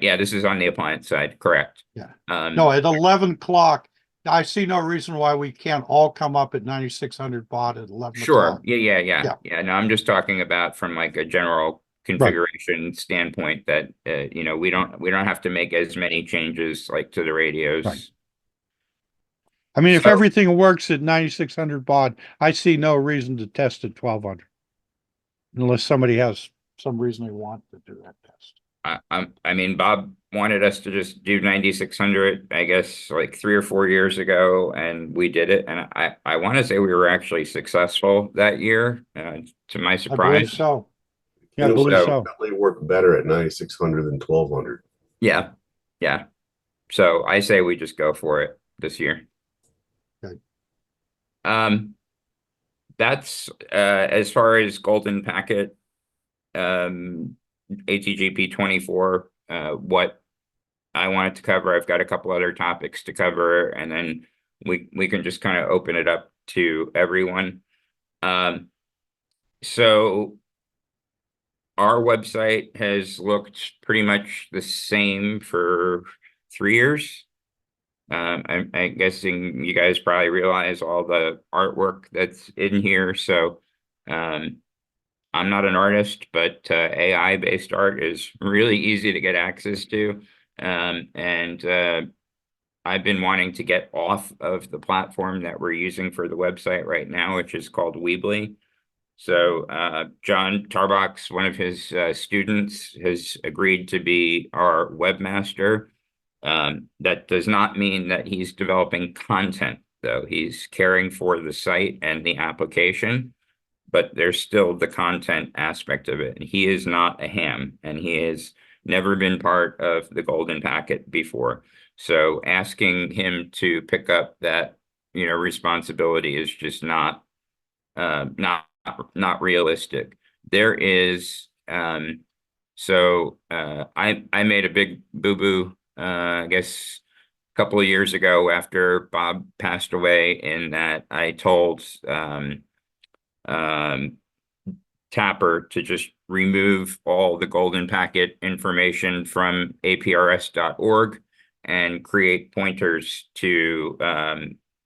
Yeah, this is on the appliance side, correct. Yeah. No, at 11 o'clock, I see no reason why we can't all come up at 9600 baud at 11 Sure. o'clock. Yeah. No, I'm just talking about from like a general configuration standpoint that we don't have to make as many changes like to the radios. Right. I mean, if everything works at 9600 baud, I see no reason to test at 1200. Unless somebody has some reason they want to do that test. I mean, Bob wanted us to just do 9600, I guess, like 3 or 4 years ago, and we did it. And I want to say we were actually successful that year, to my surprise. I believe so. Yeah, I believe so. Definitely work better at 9600 than 1200. Yeah. So I say we just go for it this year. Okay. That's as far as golden packet, ATGP 24, what I wanted to cover. I've got a couple other topics to cover, and then we can just kind of open it up to everyone. So our website has looked pretty much the same for 3 years. I'm guessing you guys probably realize all the artwork that's in here. So I'm not an artist, but AI-based art is really easy to get access to. And I've been wanting to get off of the platform that we're using for the website right now, which is called Weebly. So John Tarbox, one of his students, has agreed to be our webmaster. That does not mean that he's developing content though. He's caring for the site and the application, but there's still the content aspect of it. He is not a ham, and he has never been part of the Golden Packet before. So asking him to pick up that, responsibility is just not realistic. There is I made a big boo-boo, I guess a couple of years ago after Bob passed away, in that I told Tapper to just remove all the Golden Packet information from aprs.org and create pointers to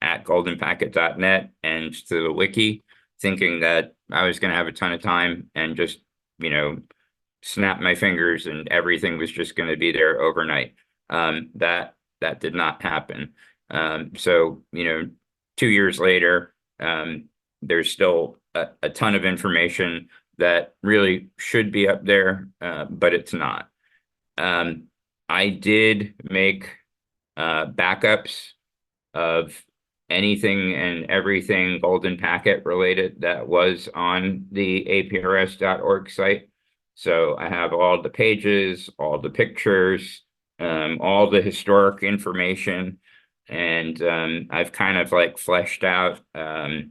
at goldenpacket.net and to the wiki, thinking that I was going to have a ton of time and just, snap my fingers and everything was just going to be there overnight. That did not happen. So, 2 years later, there's still a ton of information that really should be up there, but it's not. I did make backups of anything and everything Golden Packet related that was on the aprs.org site. So I have all the pages, all the pictures, all the historic information, and I've kind of like fleshed out, kind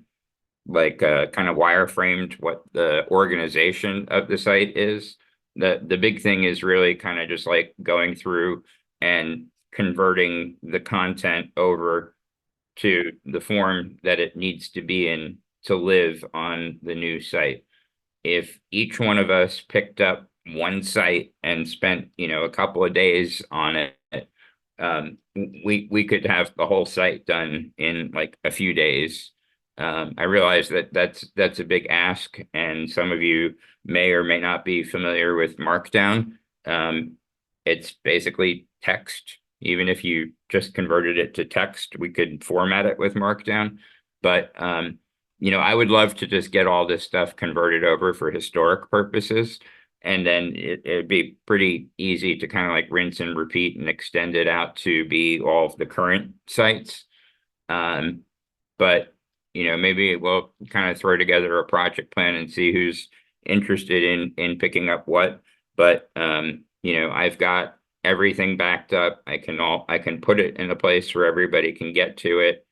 of wireframed what the organization of the site is. The big thing is really kind of just like going through and converting the content over to the form that it needs to be in to live on the new site. If each one of us picked up one site and spent, a couple of days on it, we could have the whole site done in like a few days. I realize that that's a big ask, and some of you may or may not be familiar with Markdown. It's basically text. Even if you just converted it to text, we could format it with Markdown. But I would love to just get all this stuff converted over for historic purposes, and then it'd be pretty easy to kind of like rinse and repeat and extend it out to be all of the current sites. But maybe we'll kind of throw together a project plan and see who's interested in picking up what. But I've got everything backed up. I can put it in a place where everybody can get to it,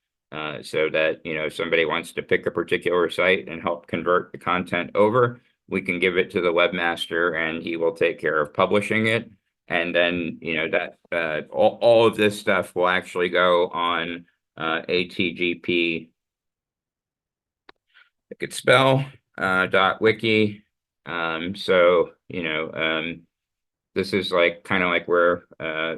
so that if somebody wants to pick a particular site and help convert the content over, we can give it to the webmaster and he will take care of publishing it. And then that all of this stuff will actually go on ATGP. I could spell .wiki. So this is like kind of like where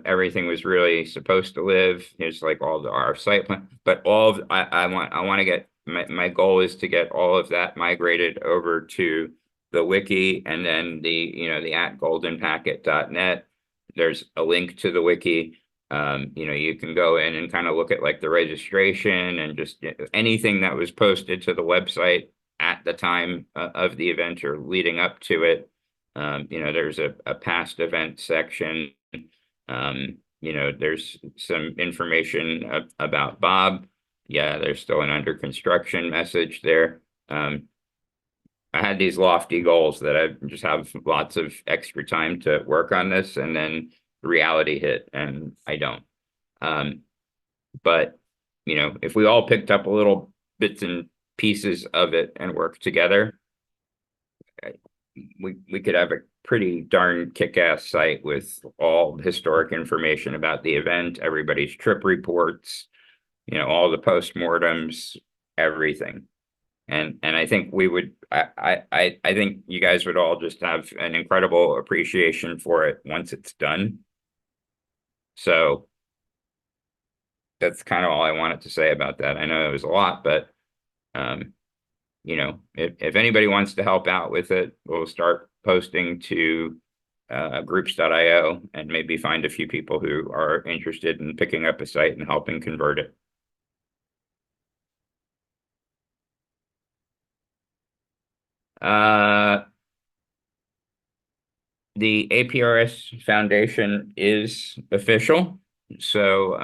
everything was really supposed to live. It's like all our site plan, but I want to get my goal is to get all of that migrated over to the wiki, and then the at goldenpacket.net. There's a link to the wiki. You can go in and kind of look at like the registration and just anything that was posted to the website at the time of the event or leading up to it. There's a past event section. There's some information about Bob. Yeah, there's still an under construction message there. I had these lofty goals that I just have lots of extra time to work on this, and then reality hit and I don't. But if we all picked up a little bits and pieces of it and worked together, we could have a pretty darn kick-ass site with all historic information about the event, everybody's trip reports, all the postmortems, everything. And I think we would, I think you guys would all just have an incredible appreciation for it once it's done. So that's kind of all I wanted to say about that. I know it was a lot, but if anybody wants to help out with it, we'll start posting to groups.io and maybe find a few people who are interested in picking up a site and helping convert it. The APRS Foundation is official. So,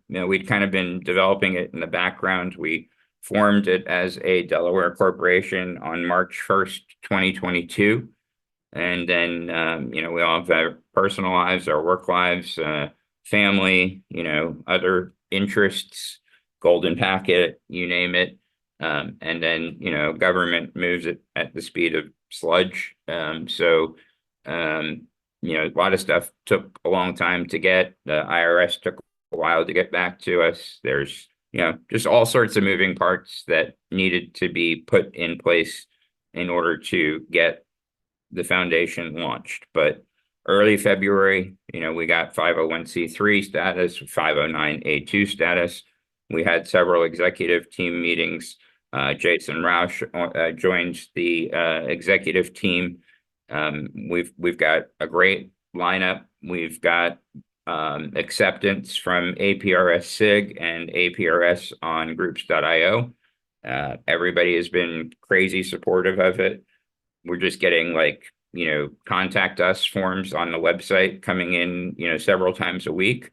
we'd kind of been developing it in the background. We formed it as a Delaware corporation on March 1st, 2022. And then, we all have our personal lives, our work lives, family, other interests, golden packet, you name it. And then, government moves it at the speed of sludge. A lot of stuff took a long time to get. The IRS took a while to get back to us. There's, just all sorts of moving parts that needed to be put in place in order to get the foundation launched. But early February, we got 501c3 status, 509A2 status. We had several executive team meetings. Jason Roush joined the executive team. We've got a great lineup. We've got acceptance from APRS SIG and APRS on groups.io. Everybody has been crazy supportive of it. We're just getting contact us forms on the website coming in, several times a week.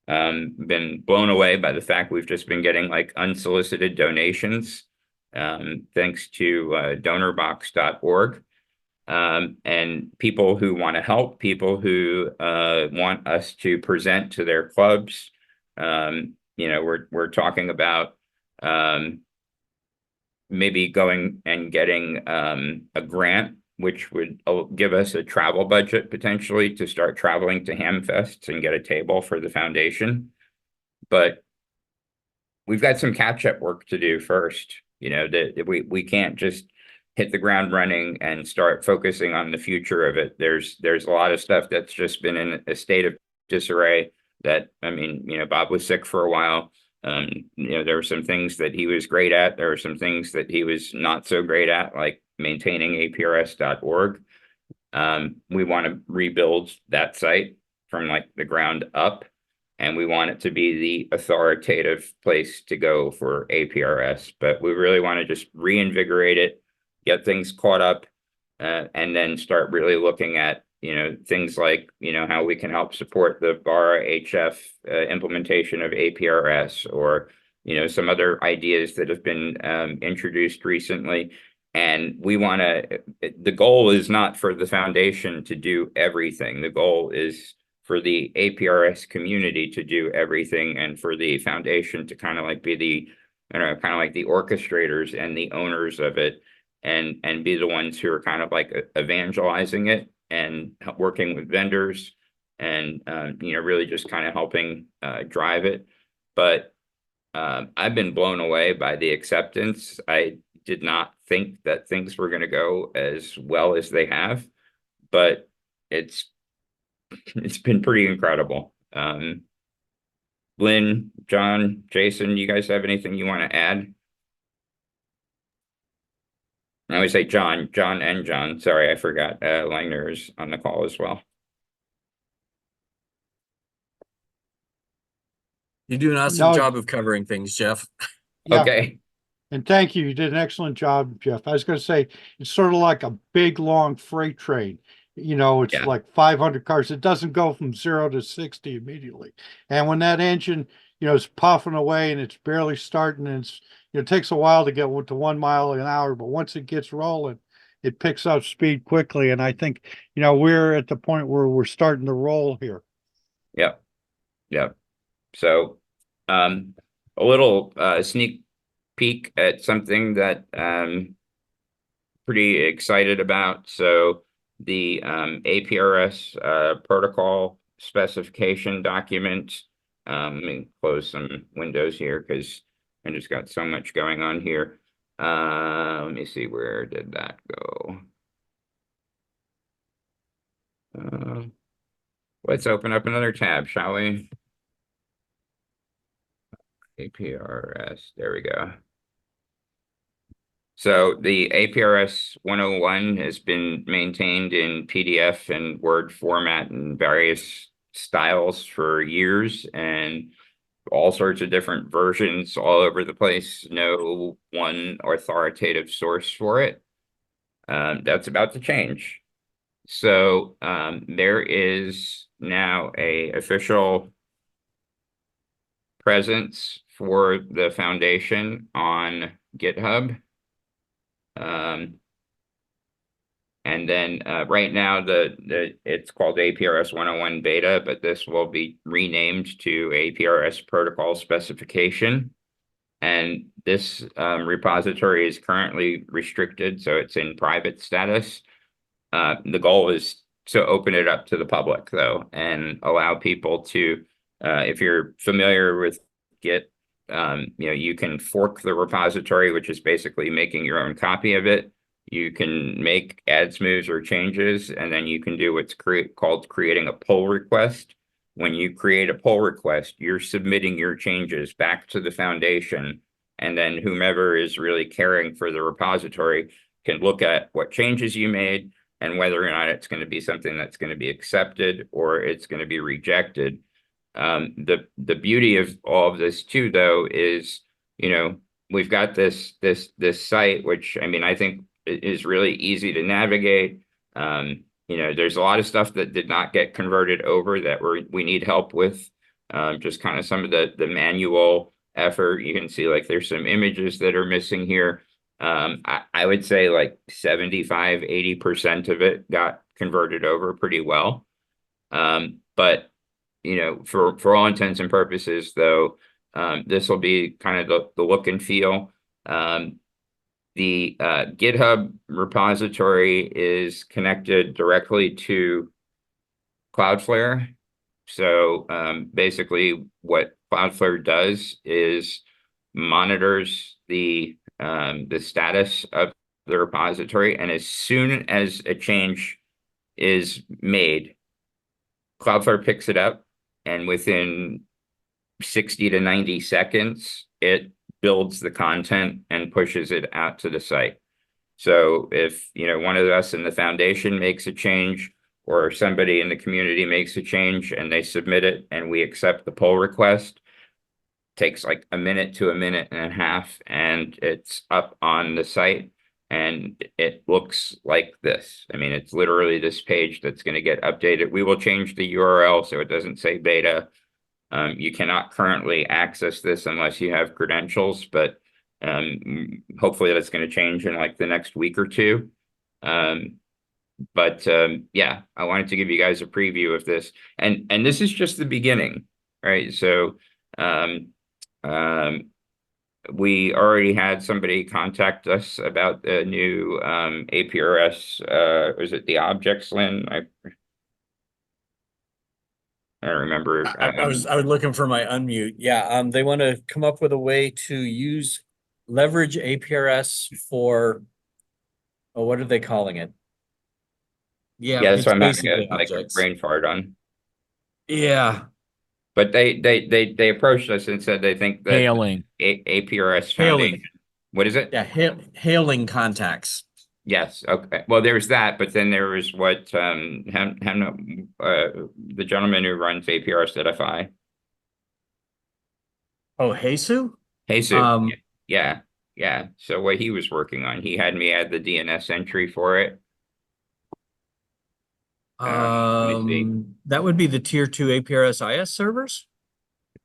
Been blown away by the fact we've just been getting unsolicited donations, thanks to donorbox.org. And people who want to help, people who want us to present to their clubs. We're talking about maybe going and getting a grant, which would give us a travel budget potentially to start traveling to Hamfests and get a table for the foundation. But we've got some catch-up work to do first. That we can't just hit the ground running and start focusing on the future of it. There's a lot of stuff that's just been in a state of disarray. Bob was sick for a while. There were some things that he was great at. There were some things that he was not so great at, like maintaining aprs.org. We want to rebuild that site from the ground up, and we want it to be the authoritative place to go for APRS. But we really want to just reinvigorate it, get things caught up, and then start really looking at things like how we can help support the BARA HF implementation of APRS, or some other ideas that have been introduced recently. And the goal is not for the foundation to do everything. The goal is for the APRS community to do everything, and for the foundation to kind of be the orchestrators and the owners of it, and be the ones who are kind of evangelizing it and working with vendors and really just kind of helping drive it. But I've been blown away by the acceptance. I did not think that things were going to go as well as they have, but it's been pretty incredible. Lynn, John, Jason, you guys have anything you want to add? I always say John and John. Sorry, I forgot. Langner is on the call as well. You do an awesome job of covering things, Jeff. Yeah. Okay. And thank you. You did an excellent job, Jeff. I was going to say, it's sort of like a big, long freight train. It's Yeah. like 500 cars. It doesn't go from 0 to 60 immediately. And when that engine, is puffing away and it's barely starting, and it takes a while to get to 1 mile an hour, but once it gets rolling, it picks up speed quickly. And I think, we're at the point where we're starting to roll here. Yep. So, a little sneak peek at something that pretty excited about. So the APRS protocol specification document. Let me close some windows here because I just got so much going on here. Let me see, where did that go? Let's open up another tab, shall we? APRS, there we go. So the APRS 101 has been maintained in PDF and Word format in various styles for years, and all sorts of different versions all over the place. No one authoritative source for it. That's about to change. So there is now a official presence for the foundation on GitHub. And then right now it's called APRS 101 beta, but this will be renamed to APRS protocol specification. And this repository is currently restricted, so it's in private status. The goal is to open it up to the public, though, and allow people to, if you're familiar with Git, you can fork the repository, which is basically making your own copy of it. You can make adds, moves, or changes, and then you can do what's called creating a pull request. When you create a pull request, you're submitting your changes back to the foundation, and then whomever is really caring for the repository can look at what changes you made and whether or not it's going to be something that's going to be accepted or it's going to be rejected. The beauty of all of this too, though, is, we've got this site, which, I mean, I think is really easy to navigate. There's a lot of stuff that did not get converted over that we need help with. Just kind of some of the manual effort. You can see like there's some images that are missing here. I would say like 75–80% of it got converted over pretty well. But for all intents and purposes, though, this will be kind of the look and feel. The GitHub repository is connected directly to Cloudflare. So basically what Cloudflare does is monitors the status of the repository, and as soon as a change is made, Cloudflare picks it up, and within 60 to 90 seconds, it builds the content and pushes it out to the site. So if one of us in the foundation makes a change, or somebody in the community makes a change and they submit it and we accept the pull request, takes like a minute to a minute and a half, and it's up on the site, and it looks like this. I mean, it's literally this page that's going to get updated. We will change the URL so it doesn't say beta. You cannot currently access this unless you have credentials, but hopefully that's going to change in like the next week or two. Yeah, I wanted to give you guys a preview of this, and this is just the beginning, right? So we already had somebody contact us about the new APRS. Was it the objects, Lynn? I don't remember. I was looking for my unmute. Yeah, they want to come up with a way to leverage APRS for, what are they calling it? Yeah, that's it's what I'm having basically a objects. brain fart on. Yeah, But they approached us and said they think that Hailing. APRS Hailing. Foundation. What is it? yeah, hailing contacts. Yes. Okay. Well, there's that, but then there was what the gentleman who runs APRS Edify. Oh, Jesus? Jesus. Yeah. So what he was working on, he had me add the DNS entry for it. Let me see. That would be the tier 2 APRS IS servers.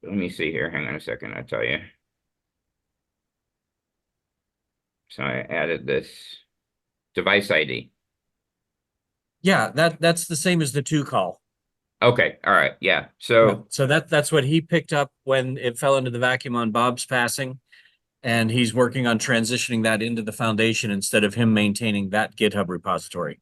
Let me see here. Hang on a second. I'll tell you. So I added this device ID. Yeah, that's the same as the 2 call. Okay. All right. Yeah. So that's what he picked up when it fell into the vacuum on Bob's passing, and he's working on transitioning that into the foundation instead of him maintaining that GitHub repository.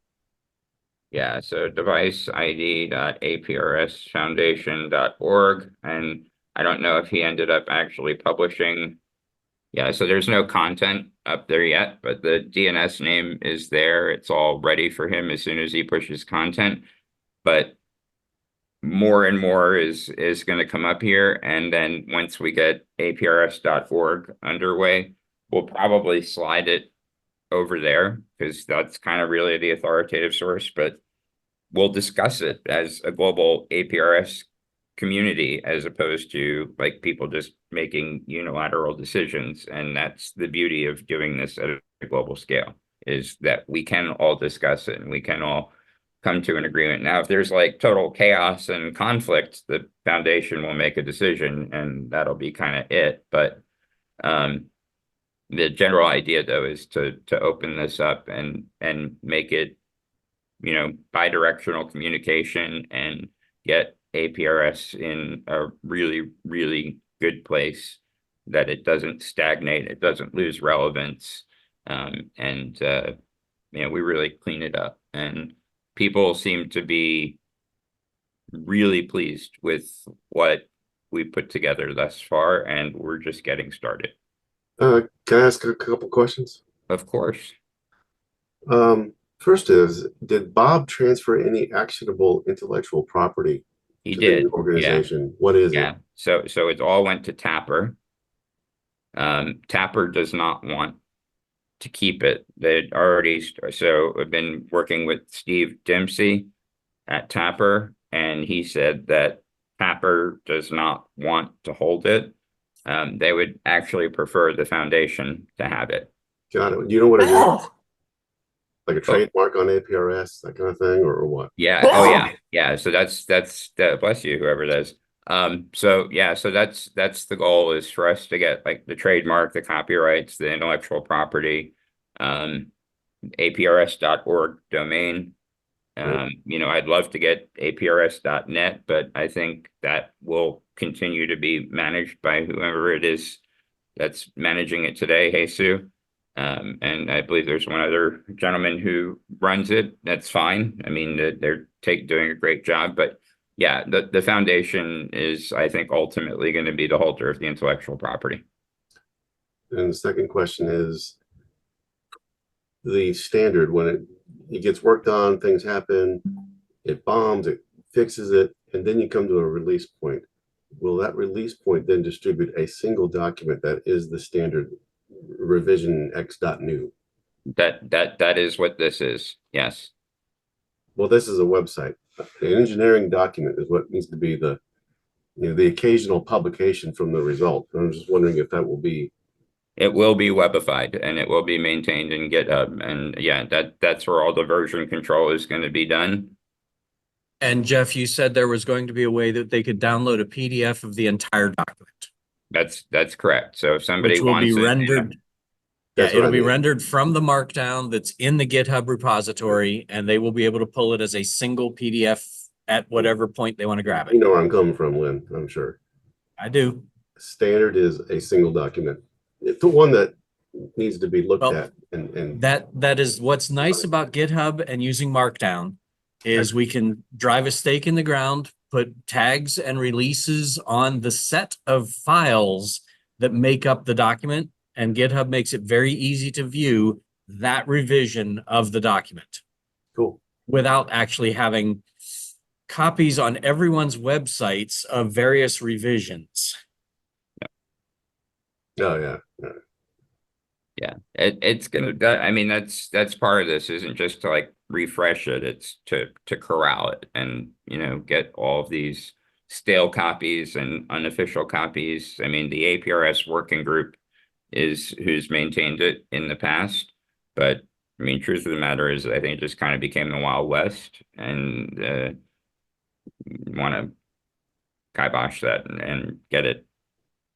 yeah, so device id.aprsfoundation.org, and I don't know if he ended up actually publishing. Yeah, so there's no content up there yet, but the DNS name is there. It's all ready for him as soon as he pushes content. But more and more is going to come up here, and then once we get aprs.org underway, we'll probably slide it over there because that's kind of really the authoritative source, but we'll discuss it as a global APRS community as opposed to like people just making unilateral decisions. And that's the beauty of doing this at a global scale, is that we can all discuss it and we can all come to an agreement. Now, if there's like total chaos and conflict, the foundation will make a decision and that'll be kind of it. But the general idea though is to open this up and make it, bidirectional communication and get APRS in a really, really good place, that it doesn't stagnate, it doesn't lose relevance. We really clean it up, and people seem to be really pleased with what we put together thus far, and we're just getting started. Can I ask a couple questions? Of course. First is, did Bob transfer any actionable intellectual property He to the did. new organization? What is Yeah. it? So it all went to Tapper. Tapper does not want to keep it. They'd already, so I've been working with Steve Dempsey at Tapper, and he said that Tapper does not want to hold it. They would actually prefer the foundation to have it. Got it. Do you know what it is? Like a trademark on APRS, that kind of thing, or what? Yeah. Oh, yeah. Yeah. So that's bless you, whoever it is. So yeah, so that's the goal, is for us to get like the trademark, the copyrights, the intellectual property, aprs.org domain. I'd love to get aprs.net, but I think that will continue to be managed by whoever it is that's managing it today. Hey, Sue. And I believe there's one other gentleman who runs it. That's fine. I mean, they're doing a great job, but yeah, the foundation is, I think, ultimately going to be the holder of the intellectual property. And the second question is, the standard, when it gets worked on, things happen, it bombs, it fixes it, and then you come to a release point. Will that release point then distribute a single document that is the standard revision x.new? That is what this is. Yes. Well, this is a website. An engineering document is what needs to be the occasional publication from the result. I'm just wondering if that will be. It will be webified, and it will be maintained in GitHub. And yeah, that's where all the version control is going to be done. And Jeff, you said there was going to be a way that they could download a PDF of the entire document. That's correct. So if somebody Which will wants be it, rendered. That's Yeah, what it'll I be mean. rendered from the markdown that's in the GitHub repository, and they will be able to pull it as a single PDF at whatever point they want to grab You it. know where I'm coming from, Lynn, I'm sure. I do. Standard is a single document. It's the one that needs to be looked Well, at and That is what's nice about GitHub and using Markdown is we can drive a stake in the ground, put tags and releases on the set of files that make up the document, and GitHub makes it very easy to view that revision of the document cool. without actually having copies on everyone's websites of various revisions. Oh yeah. yeah, it's gonna. I mean, that's part of this. Isn't just to like refresh it. It's to corral it and get all of these stale copies and unofficial copies. I mean, the APRS working group is who's maintained it in the past, but I mean, truth of the matter is, I think it just kind of became the Wild West, and want to kibosh that and get it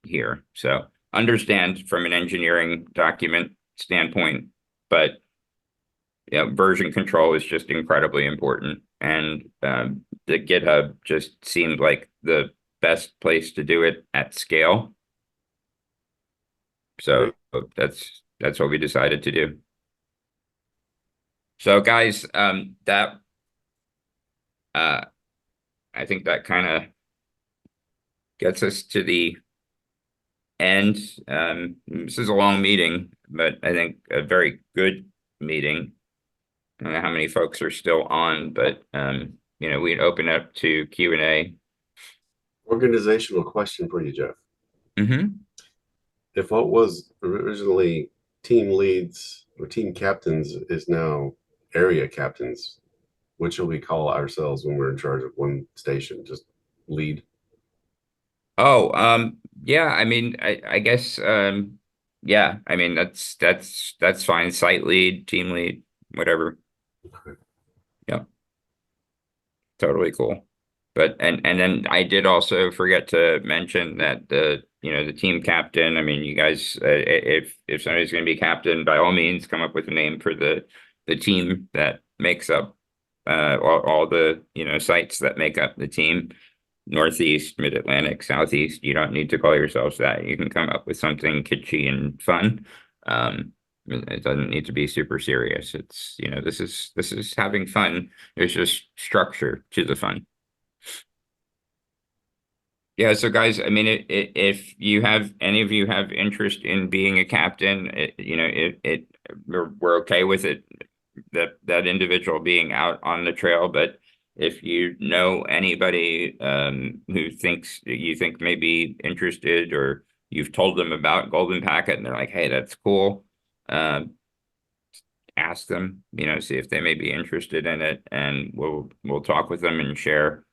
here. So understand from an engineering document standpoint, but version control is just incredibly important, and the GitHub just seemed like the best place to do it at scale. So that's what we decided to do. So guys, I think that kind of gets us to the end. This is a long meeting, but I think a very good meeting. I don't know how many folks are still on, but we'd open up to Q&A. Organizational question for you, Jeff. Mm-hmm. If what was originally team leads or team captains is now area captains, what shall we call ourselves when we're in charge of one station? Just lead? Oh, yeah, I mean, I guess, yeah, I mean, that's fine. Site lead, team lead, whatever. Yeah. totally cool. But and then I did also forget to mention that the team captain. I mean, you guys, if somebody's going to be captain, by all means, come up with a name for the team that makes up all the sites that make up the team. Northeast, Mid-Atlantic, Southeast. You don't need to call yourselves that. You can come up with something kitschy and fun. It doesn't need to be super serious. It's this is having fun. There's just structure to the fun. Yeah, so guys, I mean, if you have any of you have interest in being a captain, we're okay with it, that individual being out on the trail. But if you know anybody who you think may be interested, or you've told them about Golden Packet and they're like, hey, that's cool, ask them, see if they may be interested in it, and we'll talk with them and share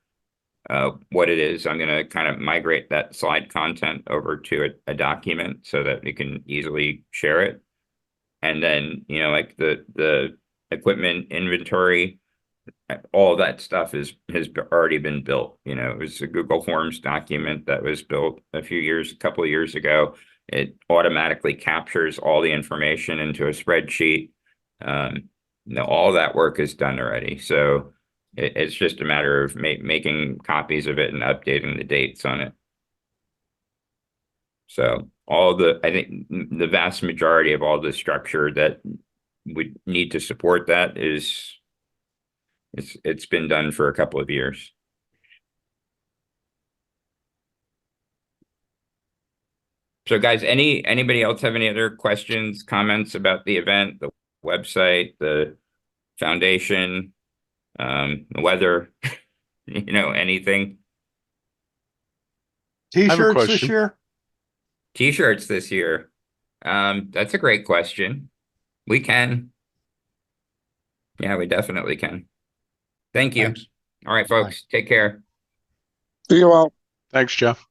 what it is. I'm going to kind of migrate that slide content over to a document so that we can easily share it. And then, like the equipment inventory, all that stuff has already been built. It was a Google Forms document that was built a couple of years ago. It automatically captures all the information into a spreadsheet. All that work is done already. So it's just a matter of making copies of it and updating the dates on it. So I think the vast majority of all the structure that would need to support that it's been done for a couple of years. So guys, anybody else have any other questions, comments about the event, the website, the foundation, the weather, anything? T-shirts this question. year? T-shirts this year. That's a great question. We can. Yeah, we definitely can. Thank you. Thanks. All right, folks, take care. See you all. Thanks, Jeff.